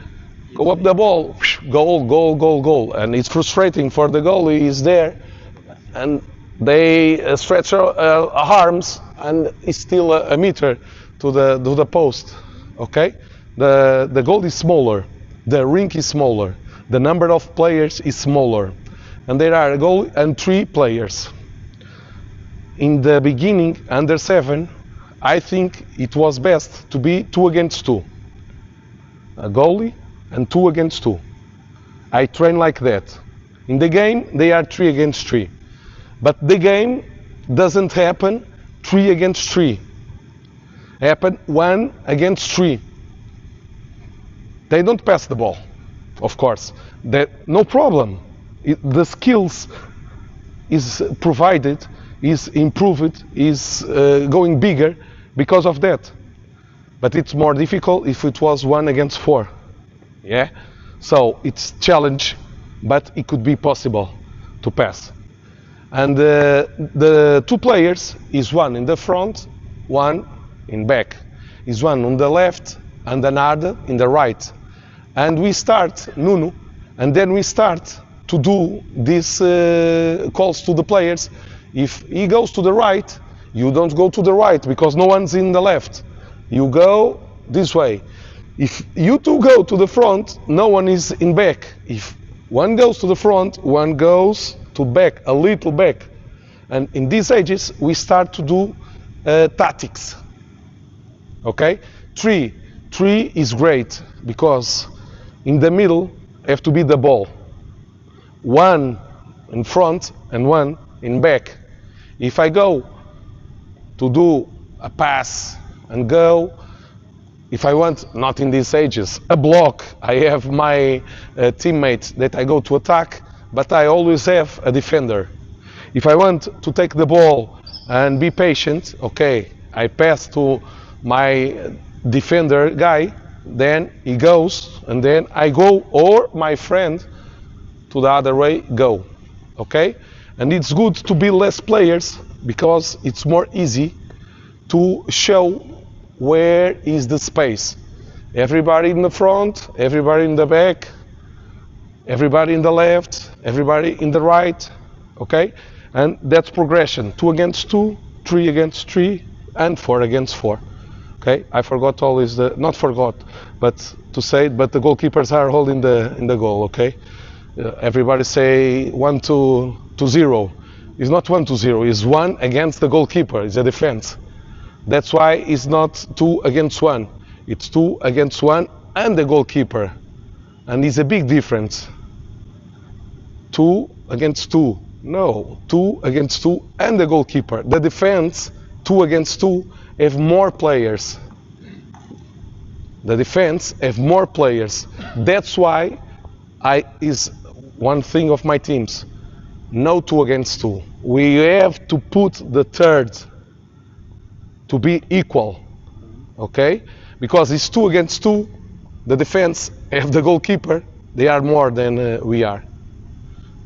go up the ball, goal, goal, goal, goal, and it's frustrating for the goalie is there, and they stretch arms, and it's still a meter to the post. Okay, the goal is smaller, the rink is smaller, the number of players is smaller, and there are a goal and 3 players. In the beginning, under 7, I think it was best to be 2 against 2. A goalie and 2 against 2. I train like that. In the game, they are 3 against 3. But the game doesn't happen 3 against 3. Happen 1 against 3. They don't pass the ball, of course. No problem. The skills is provided, is improved, is going bigger because of that. But it's more difficult if it was 1 against 4. Yeah? So it's challenge, but it could be possible to pass. And the 2 players is 1 in the front, 1 in back. Is 1 on the left and another in the right. And we start, Nuno, and then we start to do these calls to the players. If he goes to the right, you don't go to the right because no one's in the left. You go this way. If you 2 go to the front, no one is in back. If one goes to the front, one goes to back, a little back. And in these ages, we start to do tactics. Okay? 3 is great because in the middle have to be the ball. 1 in front and 1 in back. If I go to do a pass and go, if I want, not in these ages, a block, I have my teammate that I go to attack, but I always have a defender. If I want to take the ball and be patient, okay, I pass to my defender guy, then he goes, and then I go, or my friend to the other way go, okay? And it's good to be less players because it's more easy to show where is the space. Everybody in the front, everybody in the back, everybody in the left, everybody in the right, okay? And that's progression, 2 against 2, 3 against 3, and 4 against 4. Okay, I forgot all is the, not forgot, but to say it, but the goalkeepers are holding in the goal, okay? Everybody say 1-0. It's not 1-0, it's 1 against the goalkeeper, it's a defense. That's why it's not 2 against 1. It's 2 against 1 and the goalkeeper. And it's a big difference. 2 against 2. No, 2 against 2 and the goalkeeper. The defense, 2 against 2, have more players. The defense have more players. That's why is one thing of my teams. No 2 against 2. We have to put the third to be equal. Okay? Because it's 2 against 2. The defense have the goalkeeper. They are more than we are.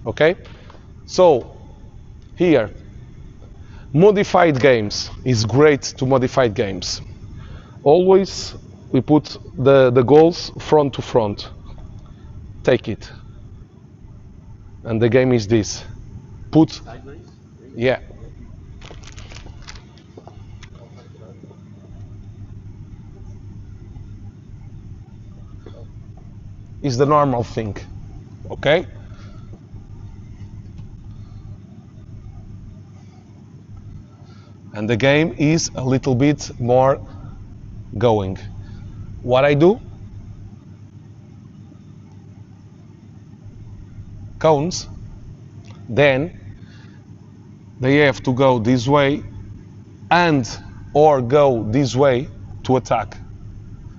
Okay? So, here, modified games is great to modified games. Always we put the goals front to front. Take it. And the game is this. Put, yeah. Is the normal thing. Okay? and the game is a little bit more going. What I do, cones, then they have to go this way and or go this way to attack.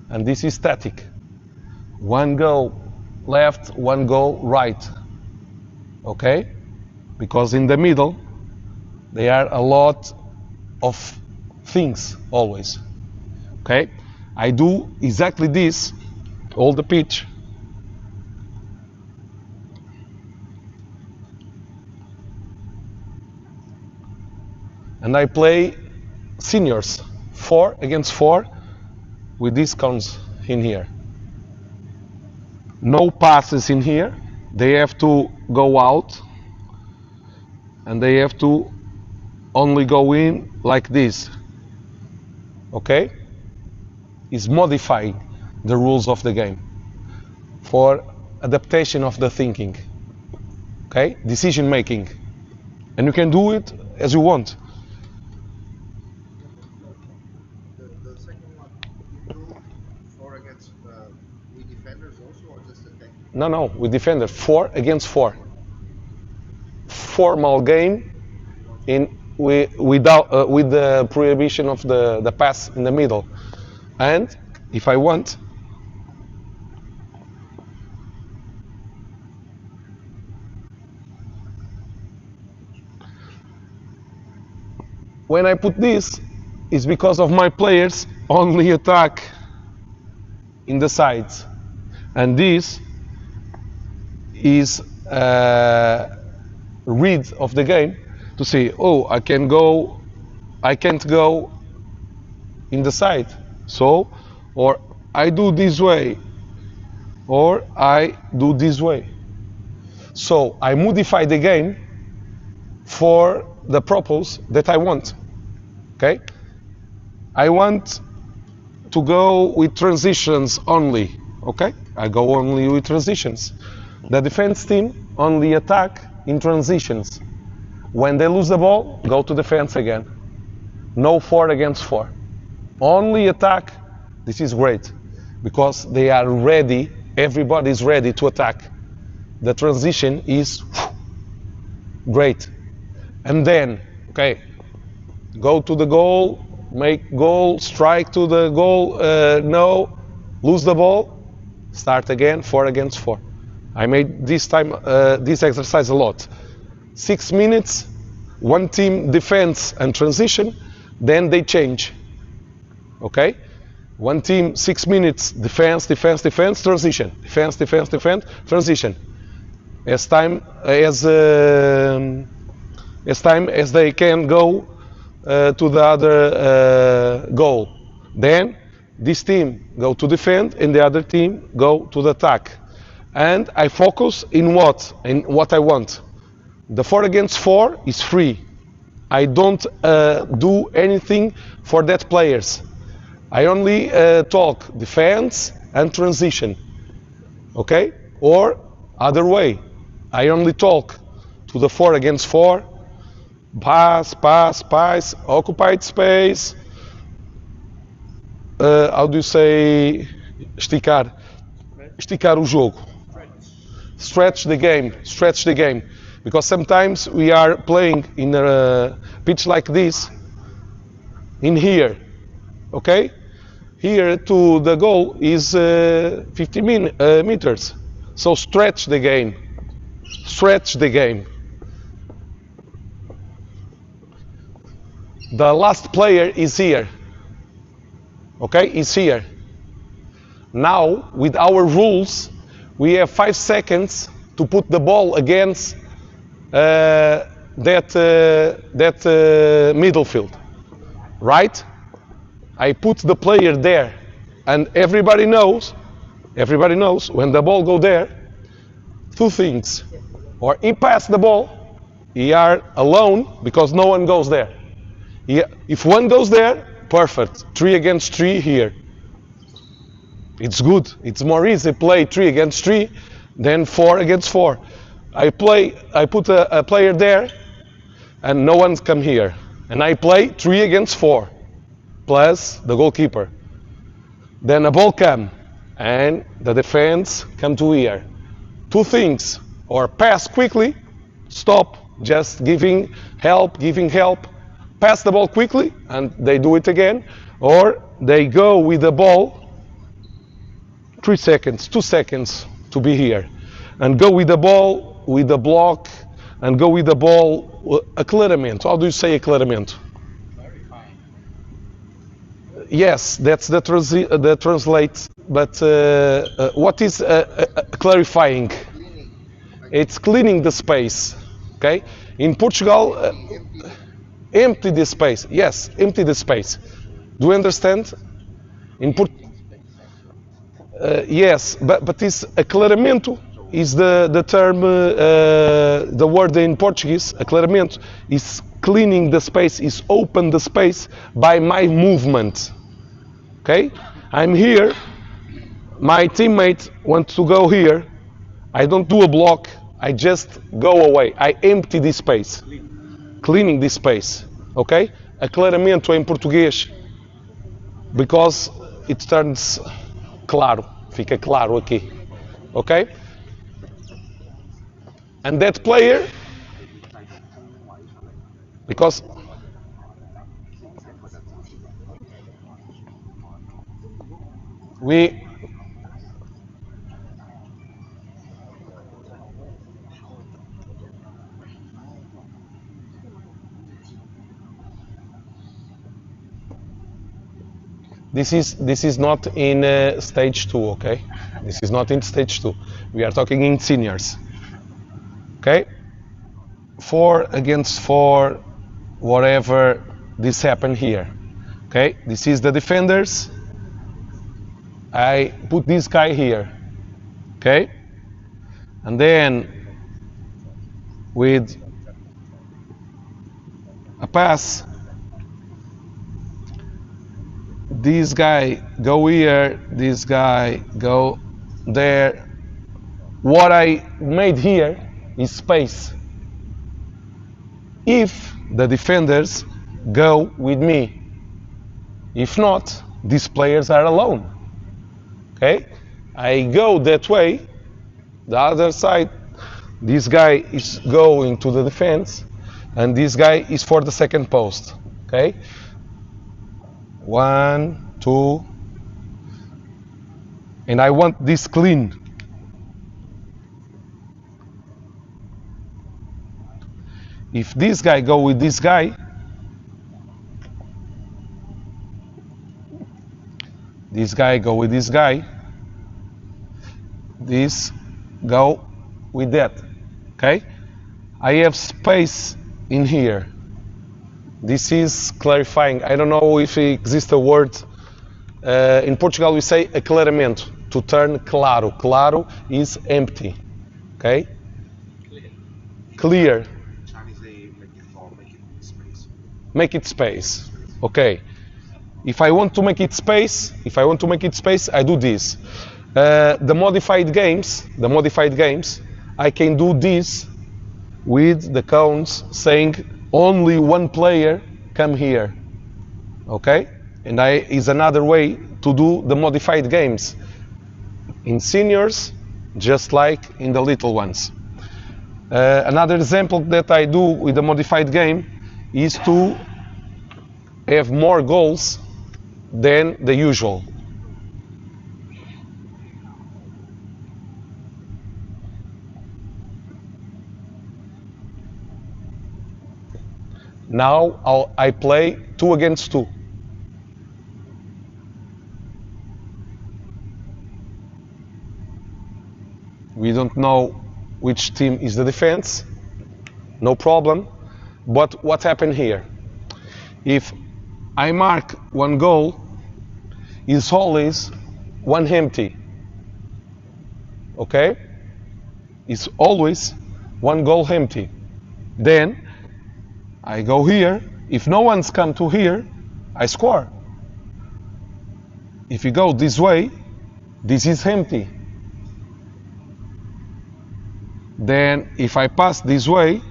And this is static. One go left, one go right. Okay? Because in the middle there are a lot of things always. Okay? I do exactly this all the pitch. And I play seniors 4 against 4 with these cones in here. No passes in here. They have to go out and they have to only go in like this. Okay? Is modifying the rules of the game for adaptation of the thinking. Okay? Decision making. And you can do it as you want. The second one, you do 4 against with defenders also, or just attack? No, with defenders 4 against 4. Formal game with the prohibition of the pass in the middle. And if I want, when I put this, it's because of my players only attack in the sides. And this is read of the game to see, oh, I can't go in the side. So, or I do this way, or I do this way. So I modify the game for the purpose that I want. Okay? I want to go with transitions only. Okay? I go only with transitions. The defense team only attack in transitions. When they lose the ball, go to defense again. No 4 against 4. Only attack. This is great because they are ready. Everybody is ready to attack. The transition is great. And then, okay, go to the goal, make goal, strike to the goal, no, lose the ball, start again, 4 against 4. I made this exercise a lot. 6 minutes, one team defense and transition, then they change. Okay? One team 6 minutes defense, transition, defense, transition. As they can go to the other goal. Then this team go to defend and the other team go to the attack. And I focus in what I want. The 4 against 4 is free. I don't do anything for that players. I only talk defense and transition. Okay? Or other way. I only talk to the 4 against 4. Pass, occupied space. How do you say esticar? Esticar o jogo. Stretch the game. Because sometimes we are playing in a pitch like this, in here, okay? Here to the goal is 50 meters. So stretch the game. The last player is here. Okay, is here. Now, with our rules, we have 5 seconds to put the ball against that middle field. Right? I put the player there, and everybody knows when the ball go there, 2 things. Or he passed the ball, he are alone because no one goes there. If one goes there, perfect. 3 against 3 here. It's good. It's more easy to play 3 against 3 than 4 against 4. I put a player there, and no one's come here. And I play 3 against 4, plus the goalkeeper. Then a ball come, and the defense come to here. 2 things, or pass quickly, stop, just giving help, pass the ball quickly, and they do it again, or they go with the ball 3 seconds, 2 seconds to be here, and go with the ball, with the block, and go with the ball, aclaramento. How do you say aclaramento? Yes, that's the translate, but what is clarifying? It's cleaning the space, okay? In Portugal, empty the space. Yes, empty the space. Do you understand? In yes, but this aclaramento is the term, the word in Portuguese. Aclaramento is cleaning the space, is open the space by my movement. Okay, I'm here. My teammate wants to go here. I don't do a block. I just go away. I empty this space, cleaning this space. Okay, aclaramento em português, because it turns claro, fica claro aqui. Okay, and that player, because we this is not in stage 2, okay? This is not in stage 2. We are talking in seniors. Okay? 4 against 4, whatever this happened here. Okay? This is the defenders. I put this guy here. Okay? And then with a pass, this guy go here, this guy go there. What I made here is space. If the defenders go with me, if not, these players are alone. Okay, I go that way, the other side, this guy is going to the defense, and this guy is for the second post. Okay, 1, 2, and I want this clean. If this guy go with this guy, this guy go with this guy, this go with that. Okay, I have space in here. This is clarifying. I don't know if it exists a word. In Portugal we say aclaramento, to turn claro. Claro is empty. Okay? Clear. Make it space. Okay. If I want to make it space, I do this. The modified games, I can do this with the cones saying only one player come here. Okay? And is another way to do the modified games in seniors, just like in the little ones. Another example that I do with the modified game is to have more goals than the usual. Now I play 2 against 2. We don't know which team is the defense, no problem. But what happened here? If I mark one goal, it's always one empty. Okay? It's always one goal empty. Then I go here. If no one's come to here, I score. If you go this way, this is empty. Then if I pass this way,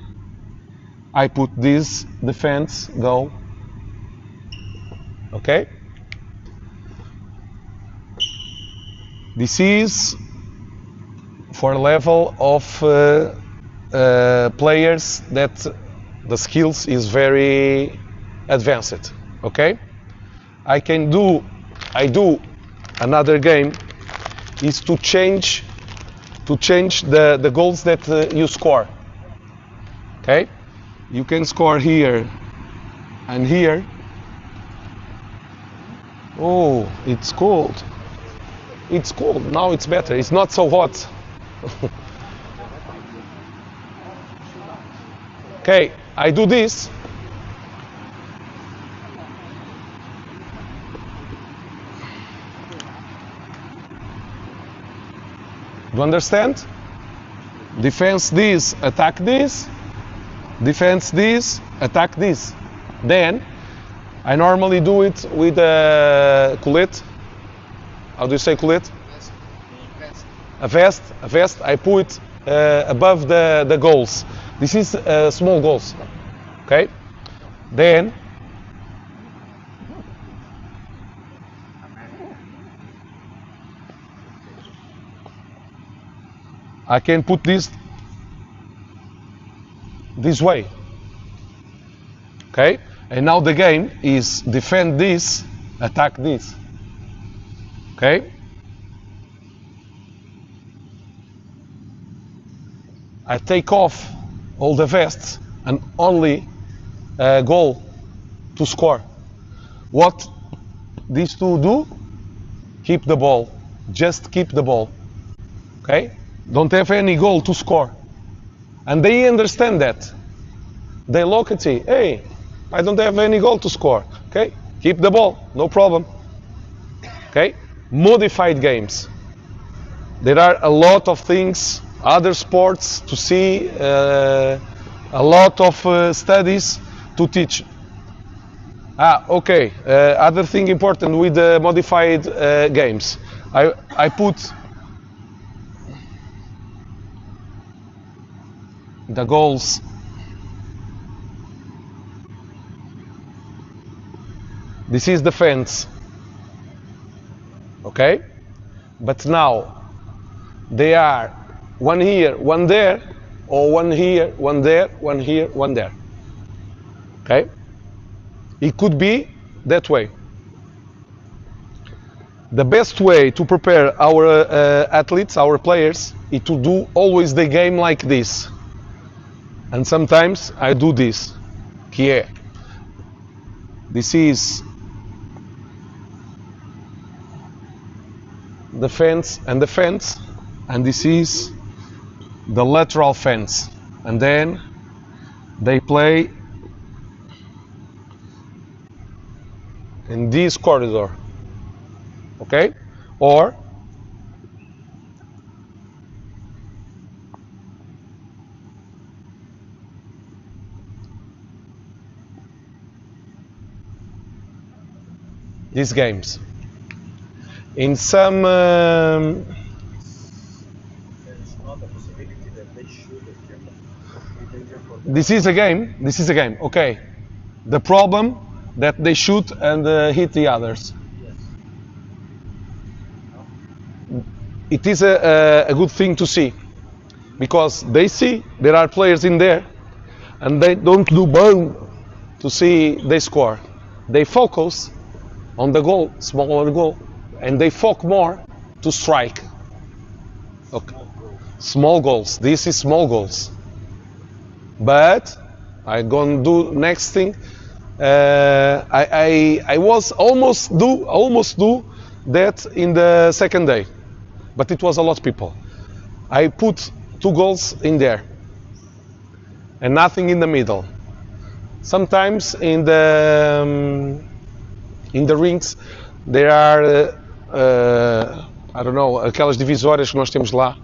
I put this defense goal. Okay. This is for a level of players that the skills is very advanced. Okay. I do another game is to change the goals that you score. Okay, you can score here and here. Oh, it's cold. It's cold. Now it's better. It's not so hot. Okay, I do this. Do you understand? Defense this, attack this. Defense this, attack this. Then I normally do it with a collet. How do you say collet? A vest. A vest. I put above the goals. This is small goals. Okay. Then I can put this way. Okay? And now the game is defend this, attack this. Okay? I take off all the vests and only goal to score. What these two do? Keep the ball. Just keep the ball. Okay? Don't have any goal to score. And they understand that. They look at it. Hey, I don't have any goal to score. Okay? Keep the ball. No problem. Okay? Modified games. There are a lot of things, other sports to see, a lot of studies to teach. Okay. Other thing important with the modified games. I put the goals this is the fence, okay, but now they are one here, one there, or one here, one there, one here, one there. Okay, it could be that way. The best way to prepare our athletes, our players, is to do always the game like this. And sometimes I do this. Here. This is the fence, and this is the lateral fence. And then they play in this corridor. Okay? Or these games. In some There's not a possibility that they should this is a game. Okay. The problem that they shoot and hit the others. Yes. It is a good thing to see, because they see there are players in there and they don't do boom to see they score. They focus on the goal, smaller goal, and they focus more to strike. Okay. Small goals. This is small goals. But I'm gonna do next thing. I was almost do that in the second day, but it was a lot of people. I put 2 goals in there and nothing in the middle. Sometimes in the rinks there are I don't know, aquelas divisórias que nós temos lá.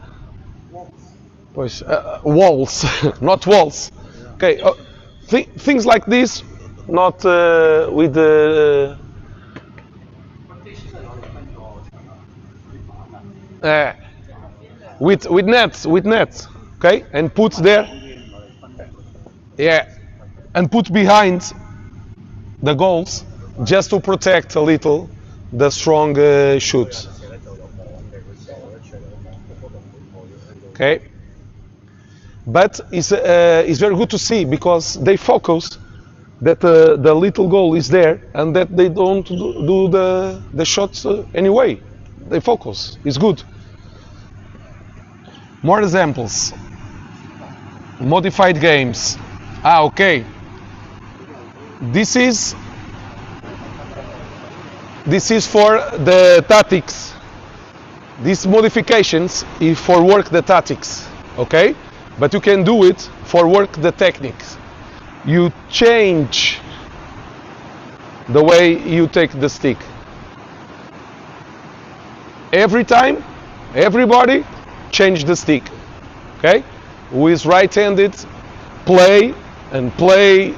Pois, walls, not walls. Okay, things like this, not with the with nets, okay, and put there. Yeah, and put behind the goals just to protect a little the strong shoot. Okay, but it's very good to see because they focus that the little goal is there and that they don't do the shots anyway. They focus. It's good. More examples. Modified games. Okay. This is for the tactics. These modifications is for work the tactics, okay? But you can do it for work the techniques. You change the way you take the stick. Every time, everybody change the stick, okay? Who is right-handed, play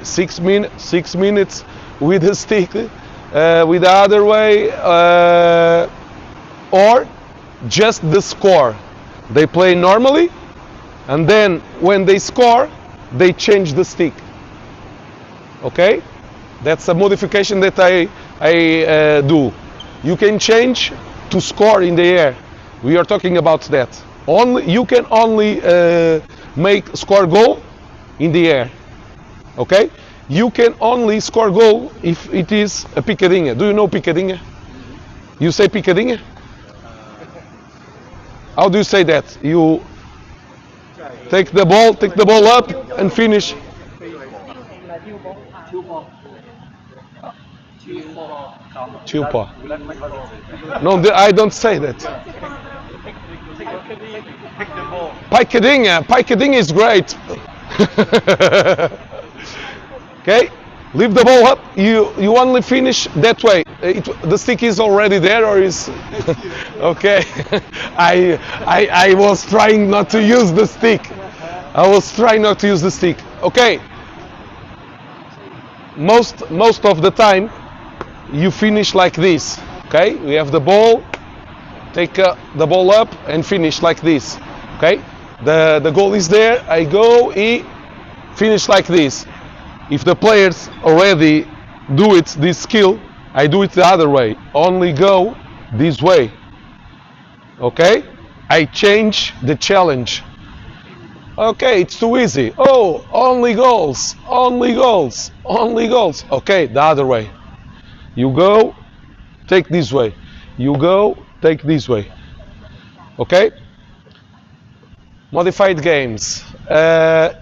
6 minutes with the stick, with the other way, or just the score. They play normally, and then when they score, they change the stick. Okay, that's a modification that I do. You can change to score in the air. We are talking about that. You can only make score goal in the air. Okay, you can only score goal if it is a picadinha. Do you know picadinha? You say picadinha? How do you say that? You take the ball up and finish. Chupa. No, I don't say that. Picadinha is great. Okay, leave the ball up. You only finish that way. The stick is already there, or is okay. I was trying not to use the stick. Okay. Most of the time, you finish like this. Okay, we have the ball. Take the ball up and finish like this. Okay, the goal is there. I go, finish like this. If the players already do it, this skill, I do it the other way. Only go this way. Okay? I change the challenge. Okay, it's too easy. Oh, only goals. Okay, the other way. You go, take this way. You go, take this way. Okay? Modified games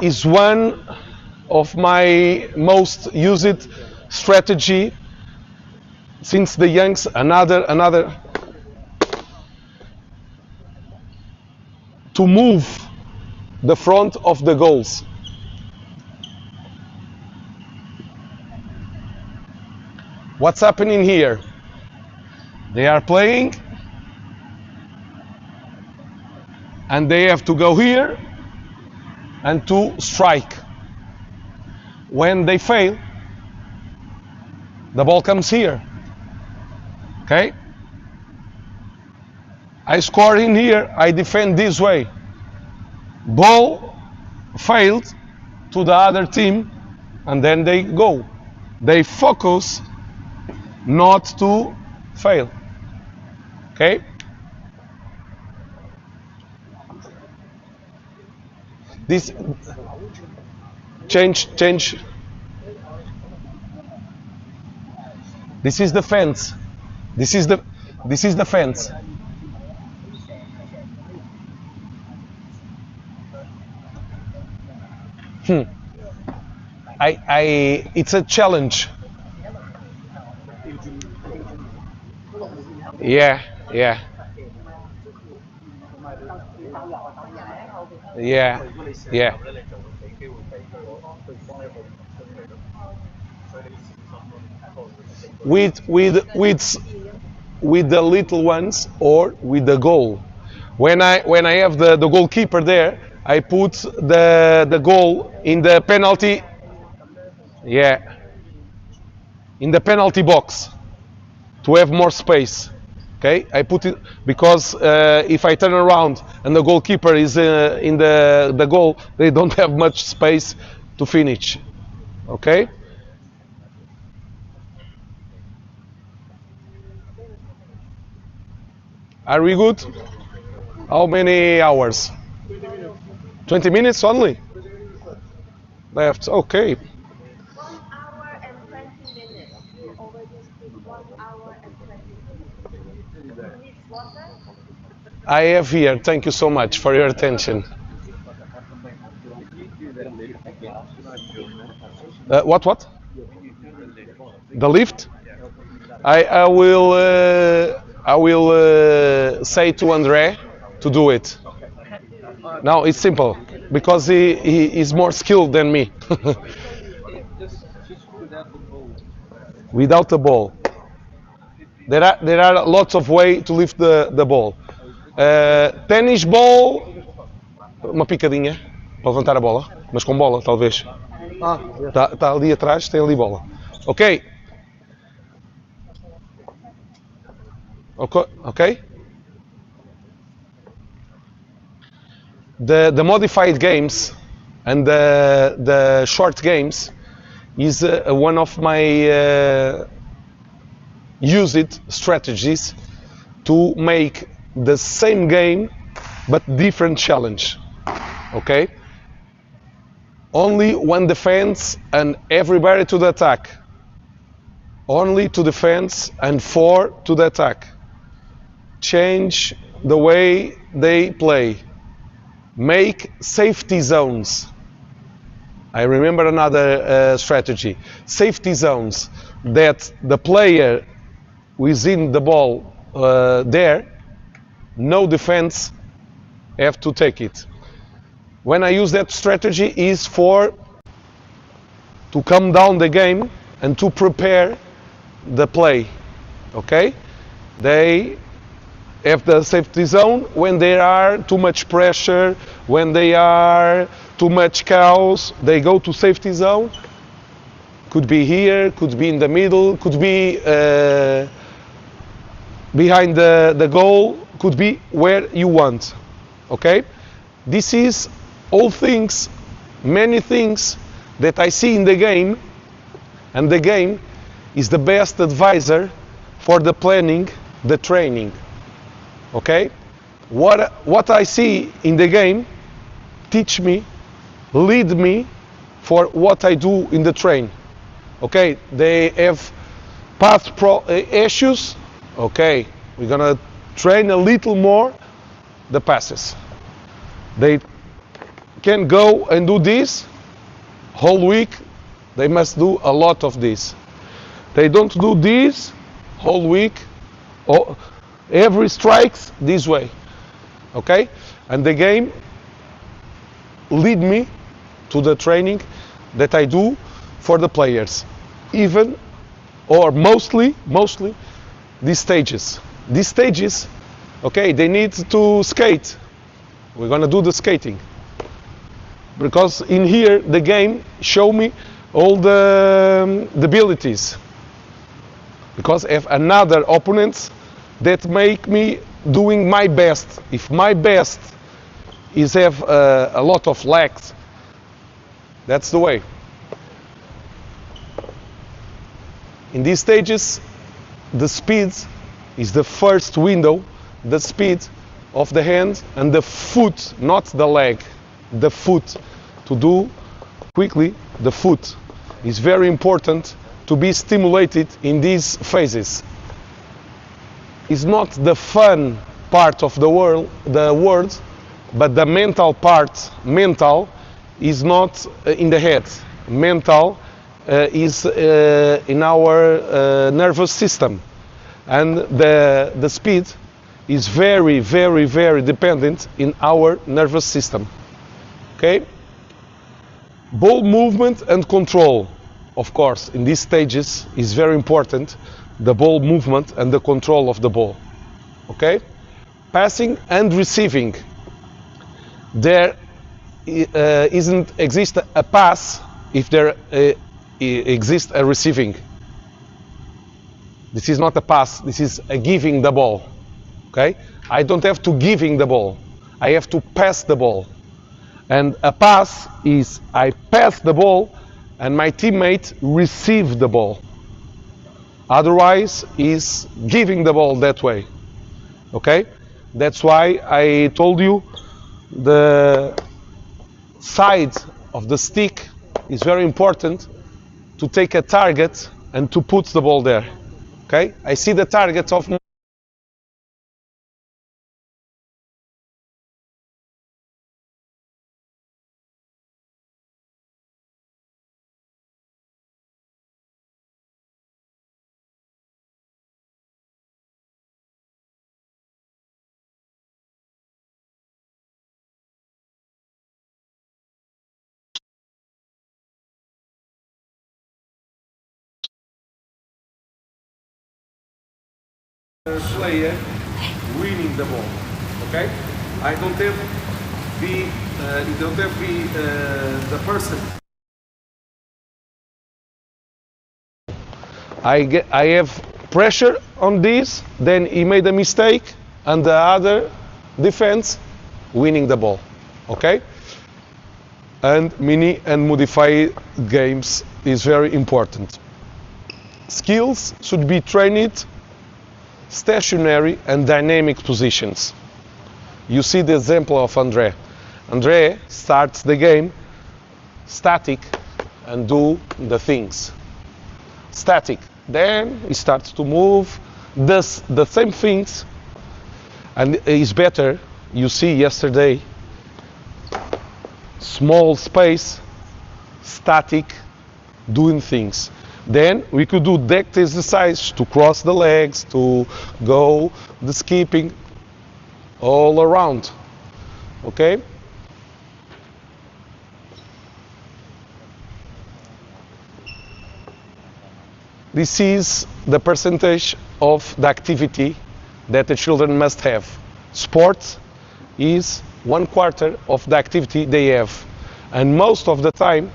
is one of my most used strategy since the youngs. Another to move the front of the goals. What's happening here? They are playing and they have to go here and to strike. When they fail, the ball comes here. Okay? I score in here, I defend this way. Ball failed to the other team, and then they go. They focus not to fail. Okay? This change. This is the fence. This is the fence. It's a challenge. Yeah. With the little ones or with the goal. When I have the goalkeeper there, I put the goal in the penalty. Yeah. In the penalty box to have more space. Okay, I put it because if I turn around and the goalkeeper is in the goal, they don't have much space to finish. Okay? Are we good? How many hours? 20 minutes only? Left. Okay. 1 hour and 20 minutes. You already speak 1 hour and 20 minutes. You need water? I have here. Thank you so much for your attention. What? The lift? I will say to Andre to do it. Now it's simple because he is more skilled than me. Without the ball. There are lots of ways to lift the ball. Tennis ball, uma picadinha para levantar a bola, mas com bola talvez. Tá ali atrás, tem ali bola. Ok? Okay? The modified games and the short games is one of my used strategies to make the same game but different challenge. Okay? Only one defense and everybody to the attack. Only to defense and 4 to the attack. Change the way they play. Make safety zones. I remember another strategy. Safety zones that the player within the ball there, no defense have to take it. When I use that strategy is for to calm down the game and to prepare the play. Okay? They have the safety zone when there are too much pressure, when they are too much chaos, they go to safety zone. Could be here, could be in the middle, could be behind the goal, could be where you want. Okay? This is all things, many things that I see in the game, and the game is the best advisor for the planning, the training. Okay? What I see in the game teach me, lead me for what I do in the train. Okay? They have path issues. Okay, we're gonna train a little more the passes. They can go and do this whole week. They must do a lot of this. They don't do this whole week. Or every strikes this way. Okay, and the game lead me to the training that I do for the players, even or mostly these stages. These stages, okay, they need to skate. We're gonna do the skating. Because in here, the game show me all the abilities. Because I have another opponents that make me doing my best. If my best is have a lot of legs, that's the way. In these stages, the speed is the first window, the speed of the hand and the foot, not the leg, the foot. To do quickly, the foot is very important to be stimulated in these phases. It's not the fun part of the world, but the mental part. Mental is not in the head. Mental is in our nervous system, and the speed is very dependent in our nervous system. Okay? Ball movement and control, of course, in these stages is very important. The ball movement and the control of the ball. Okay? Passing and receiving. There isn't exist a pass if there exists a receiving. This is not a pass, this is a giving the ball. Okay? I don't have to giving the ball. I have to pass the ball. And a pass is I pass the ball and my teammate receive the ball. Otherwise, he's giving the ball that way. Okay? That's why I told you the side of the stick is very important to take a target and to put the ball there. Okay? I see the target of player winning the ball. Okay? I don't have the person. I have pressure on this, then he made a mistake, and the other defense winning the ball. Okay? And mini and modify games is very important. Skills should be trained stationary and dynamic positions. You see the example of André. André starts the game static and do the things. Static. Then he starts to move the same things, and it's better. You see yesterday, small space, static, doing things. Then we could do deck exercise to cross the legs, to go the skipping all around. Okay? This is the percentage of the activity that the children must have. Sport is 1/4 of the activity they have. And most of the time,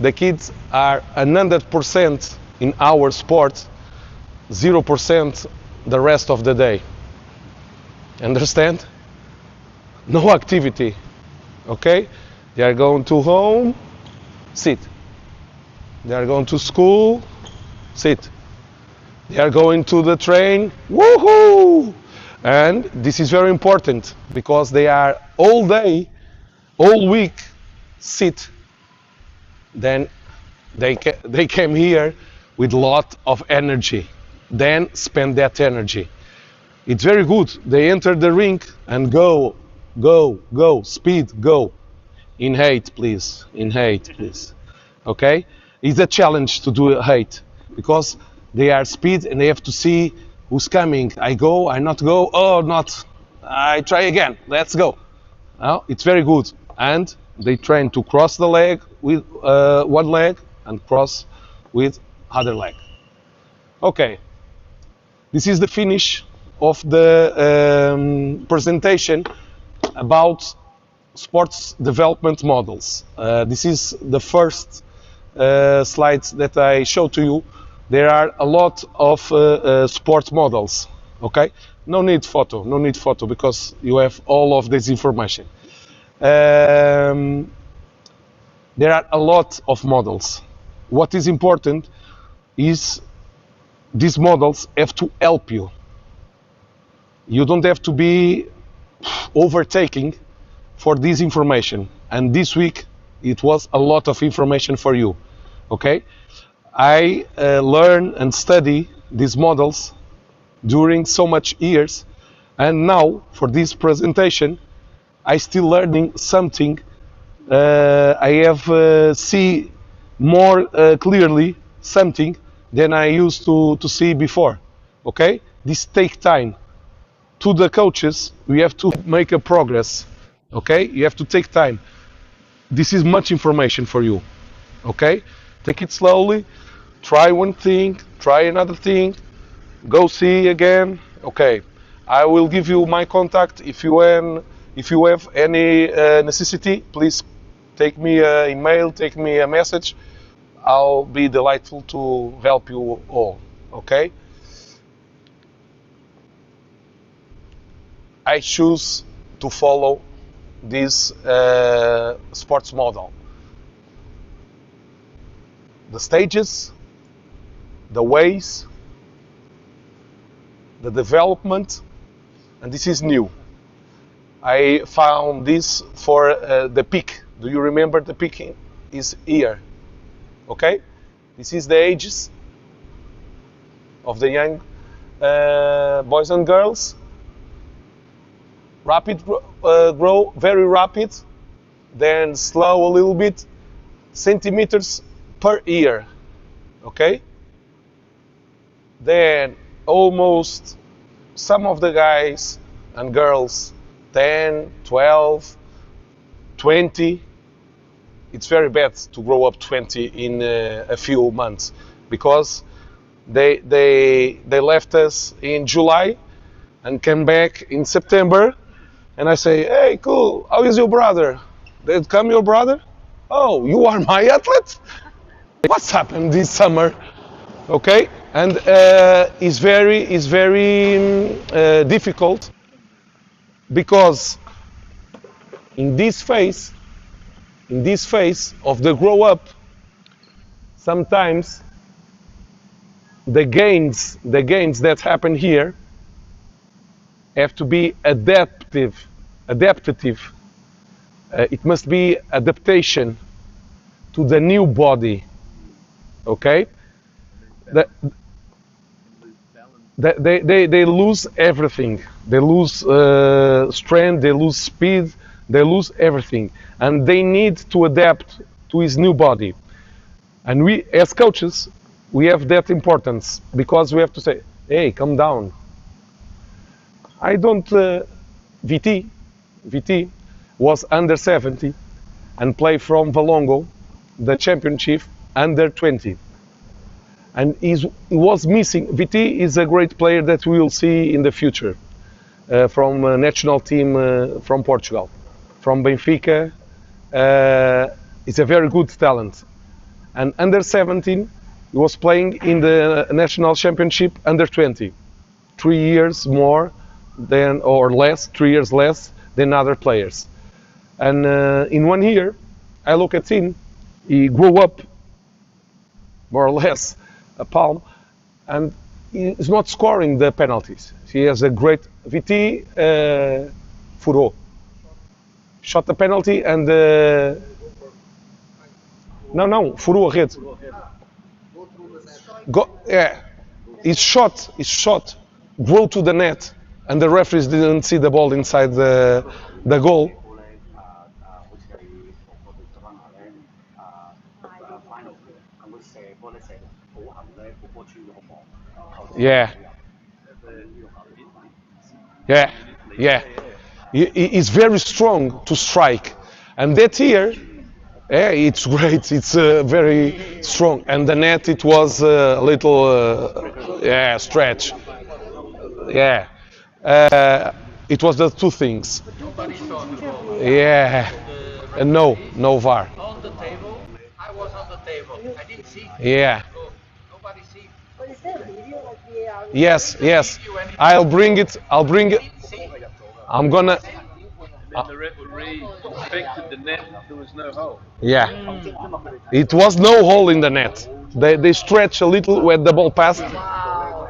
the kids are 100% in our sport, 0% the rest of the day. Understand? No activity. Okay? They are going to home, sit. They are going to school, sit. They are going to the train, woohoo! And this is very important because they are all day, all week, sit. Then they came here with a lot of energy. Then spend that energy. It's very good. They enter the rink and go, speed, go. In height, please. In height, please. Okay? It's a challenge to do height because they are speed and they have to see who's coming. I go, I not go, oh, not. I try again. Let's go. Now, it's very good. And they train to cross the leg with one leg and cross with other leg. Okay. This is the finish of the presentation about sports development models. This is the first slides that I showed to you. There are a lot of sports models. Okay, no need photo because you have all of this information. There are a lot of models. What is important is these models have to help you. You don't have to be overtaking for this information. And this week it was a lot of information for you. Okay, I learn and study these models during so much years, and now for this presentation I still learning something. I have see more clearly something than I used to see before. Okay, this take time. To the coaches, we have to make a progress. Okay, you have to take time. This is much information for you. Okay, take it slowly. Try one thing, try another thing, go see again. Okay, I will give you my contact. If you have any necessity, please take me an email, take me a message. I'll be delightful to help you all. Okay. I choose to follow this sports model. the stages, the ways, the development, and this is new. I found this for the peak. Do you remember the peak is here? Okay, this is the ages of the young boys and girls. Rapid grow, very rapid, then slow a little bit, centimeters per year. Okay, then almost some of the guys and girls 10, 12, 20. It's very bad to grow up 20 in a few months because they left us in July and came back in September, and I say, hey, cool, how is your brother? Did come your brother? Oh, you are my athlete? What's happened this summer? Okay, and it's very difficult because in this phase of the grow up, sometimes the gains that happen here have to be adaptive. It must be adaptation to the new body. Okay, they lose everything. They lose strength, they lose speed, they lose everything, and they need to adapt to his new body. And we, as coaches, we have that importance because we have to say, hey, calm down. I don't. VT was under 70 and played from Valongo, the championship, under 20. And he was missing. VT is a great player that we will see in the future from a national team from Portugal, from Benfica. It's a very good talent. And under 17, he was playing in the national championship under 20. 3 years more than, or less, 3 years less than other players. And in 1 year, I look at him, he grew up more or less a palm, and he's not scoring the penalties. He has a great VT furou. Shot the penalty and não, furou a rede. Yeah, it's shot, go to the net, and the referees didn't see the ball inside the goal. Yeah. He's very strong to strike, and that year, yeah, it's great. It's very strong, and the net it was a little, stretch. Yeah, it was the two things. Nobody saw the ball. Yeah, and no VAR. On the table, I was on the table. I didn't see. Yeah. Nobody see. But is there a video like VAR? Yes. I'll bring it. I'm gonna. Then the referee inspected the net, there was no hole. Yeah. It was no hole in the net. They stretched a little when the ball passed.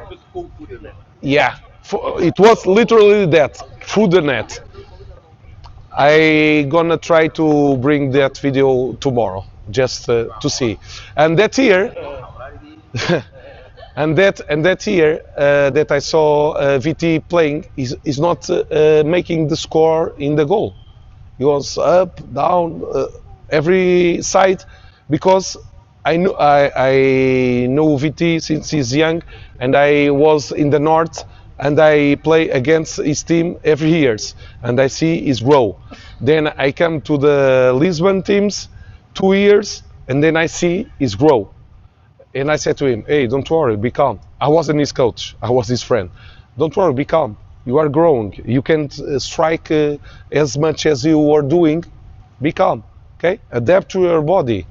Just pulled through the net. Yeah. It was literally that, through the net. I gonna try to bring that video tomorrow, just to see. And that year, and that year that I saw VT playing is not making the score in the goal. He was up, down, every side, because I know VT since he's young, and I was in the north, and I play against his team every year, and I see his grow. Then I come to the Lisbon teams 2 years, and then I see his grow. And I said to him, hey, don't worry, be calm. I wasn't his coach, I was his friend. Don't worry, be calm. You are growing. You can strike as much as you are doing. Be calm, okay? Adapt to your body.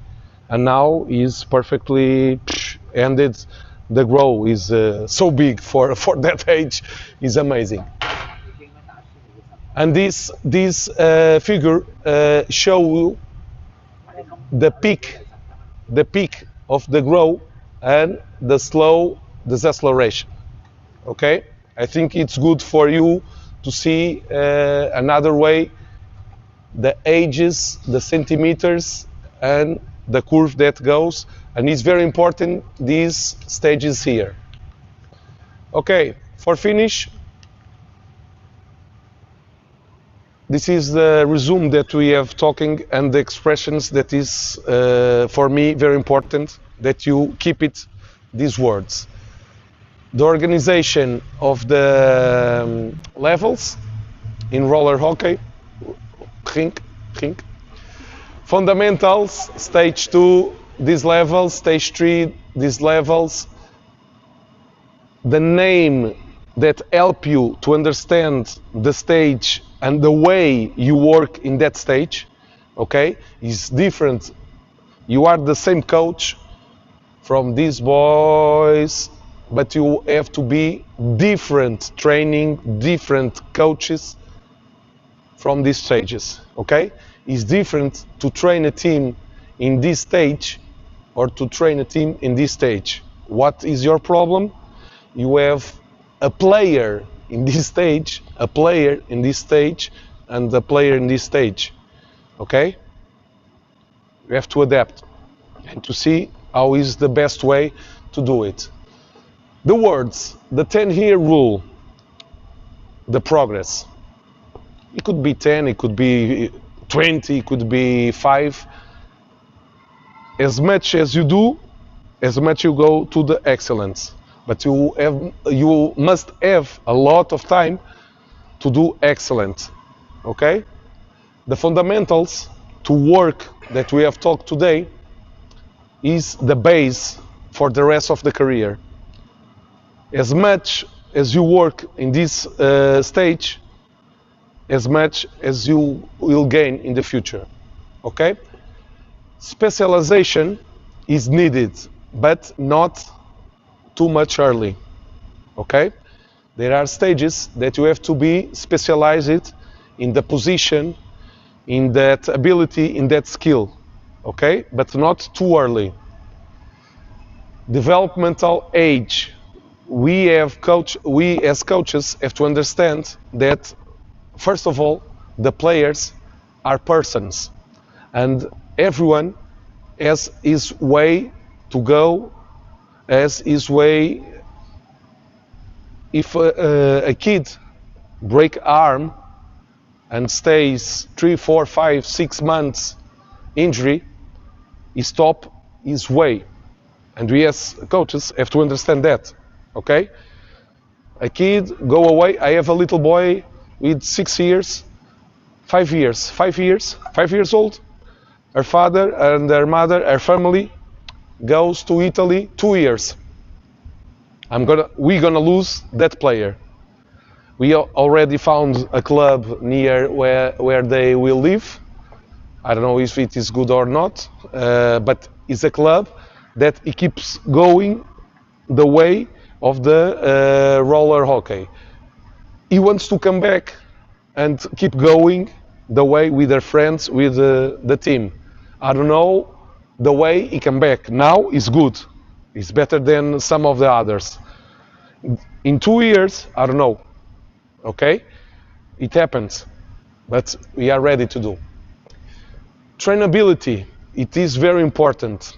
And now he's perfectly ended. The grow is so big for that age. Is amazing. And this figure show you the peak of the grow and the slow deceleration. Okay, I think it's good for you to see another way, the ages, the centimeters, and the curve that goes, and it's very important these stages here. Okay, for finish, this is the resume that we have talking and the expressions that is for me very important that you keep it, these words. The organization of the levels in roller hockey, Rink. Fundamentals, stage 2, these levels, stage 3, these levels. The name that help you to understand the stage and the way you work in that stage, okay, is different. You are the same coach from these boys, but you have to be different training, different coaches from these stages, okay? It's different to train a team in this stage or to train a team in this stage. What is your problem? You have a player in this stage, a player in this stage, and a player in this stage, okay? You have to adapt and to see how is the best way to do it. The words, the 10-year rule, the progress. It could be 10, it could be 20, it could be 5. As much as you do, as much you go to the excellence. But you must have a lot of time to do excellent, okay? The fundamentals to work that we have talked today is the base for the rest of the career. As much as you work in this stage, as much as you will gain in the future, okay? Specialization is needed, but not too much early, okay? There are stages that you have to be specialized in the position, in that ability, in that skill, okay? But not too early. Developmental age. We as coaches have to understand that, first of all, the players are persons, and everyone has his way to go, has his way. If a kid break arm and stays 3, 4, 5, 6 months injury, he stop his way, and we as coaches have to understand that, okay? A kid go away. I have a little boy with 6 years, 5 years old. Her father and her mother, her family goes to Italy 2 years. We're gonna lose that player. We already found a club near where they will live. I don't know if it is good or not, but it's a club that it keeps going the way of the roller hockey. He wants to come back and keep going the way with their friends, with the team. I don't know the way he come back. Now is good. It's better than some of the others. In 2 years, I don't know. Okay? It happens. But we are ready to do. Trainability. It is very important.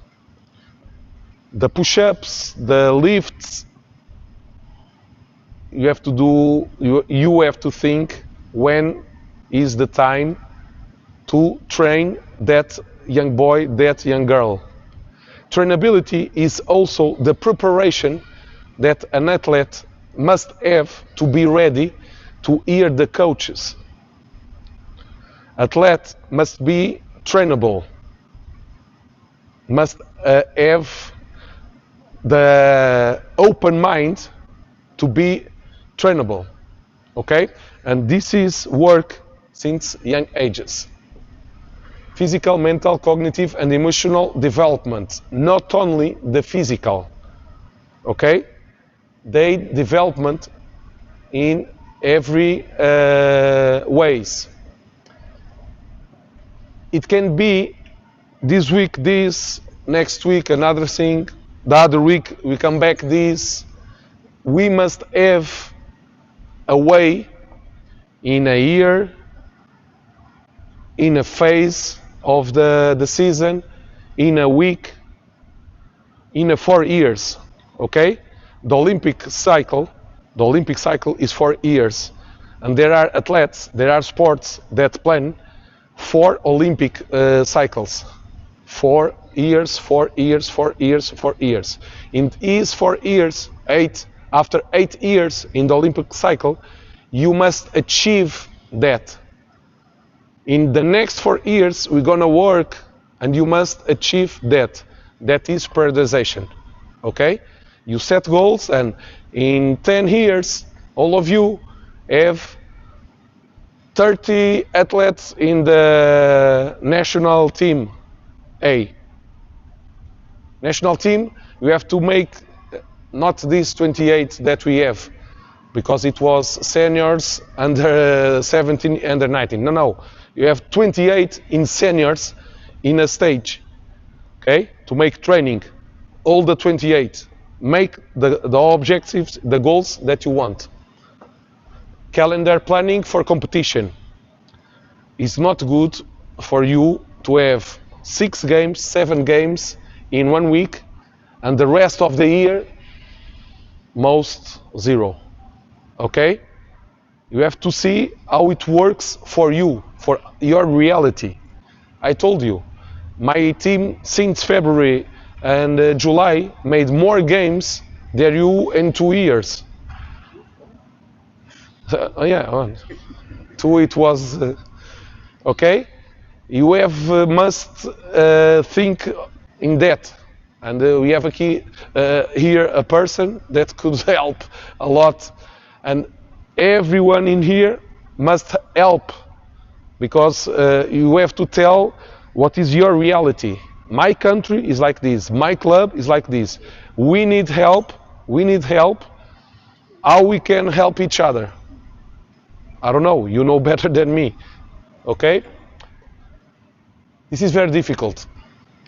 The push-ups, the lifts, you have to do, you have to think when is the time to train that young boy, that young girl. Trainability is also the preparation that an athlete must have to be ready to hear the coaches. Athlete must be trainable, must have the open mind to be trainable, okay? And this is work since young ages. Physical, mental, cognitive, and emotional development. Not only the physical, okay? They development in every ways. It can be this week this, next week another thing, the other week we come back this. We must have a way in a year, in a phase of the season, in a week, in a 4 years, okay? The Olympic cycle is 4 years, and there are athletes, there are sports that plan 4 Olympic cycles. 4 years, 4 years, 4 years, 4 years. In these 4 years, after 8 years in the Olympic cycle, you must achieve that. In the next 4 years, we're gonna work, and you must achieve that. That is periodization, okay? You set goals, and in 10 years, all of you have 30 athletes in the national team A. National team, we have to make not these 28 that we have, because it was seniors under 17, under 19. No. You have 28 in seniors in a stage, okay? To make training, all the 28. Make the objectives, the goals that you want. Calendar planning for competition. It's not good for you to have 6 games, 7 games in 1 week, and the rest of the year, most 0. Okay? You have to see how it works for you, for your reality. I told you, my team since February and July made more games than you in 2 years. 2 it was, okay? You have must think in that. And we have here a person that could help a lot. And everyone in here must help, because you have to tell what is your reality. My country is like this. My club is like this. We need help. We need help. How we can help each other? I don't know. You know better than me. Okay? This is very difficult,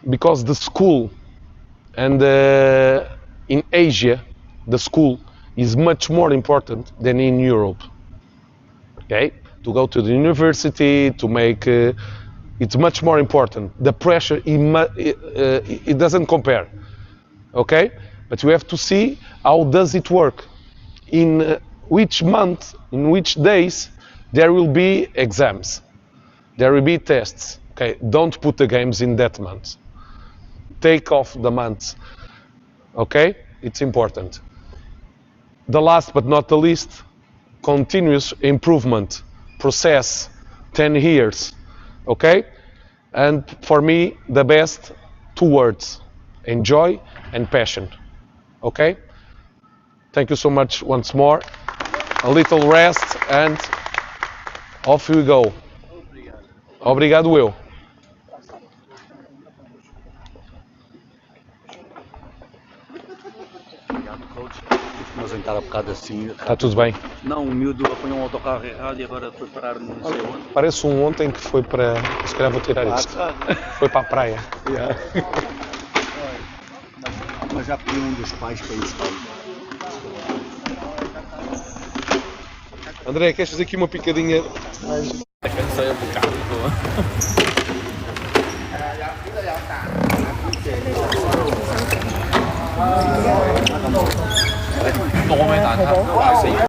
because the school and in Asia, the school is much more important than in Europe. Okay? To go to the university, to make, it's much more important. The pressure, it doesn't compare. Okay? But you have to see how does it work. In which month, in which days, there will be exams. There will be tests. Okay? Don't put the games in that month. Take off the months. Okay? It's important. The last but not the least, continuous improvement process, 10 years. Okay? And for me, the best 2 words: enjoy and passion. Okay? Thank you so much once more. A little rest and off we go. Obrigado eu. Mas entrar a bocado assim. Está tudo bem? Não, o miúdo apanhou um autocarro errado e agora foi parar no não sei onde. Parece um ontem que foi para. Se calhar vou tirar isto. Foi para a praia. Yeah. Mas já pediu um dos pais para isso. André, queres fazer aqui uma picadinha? Cansei um bocado. Tô mấy tàn hả?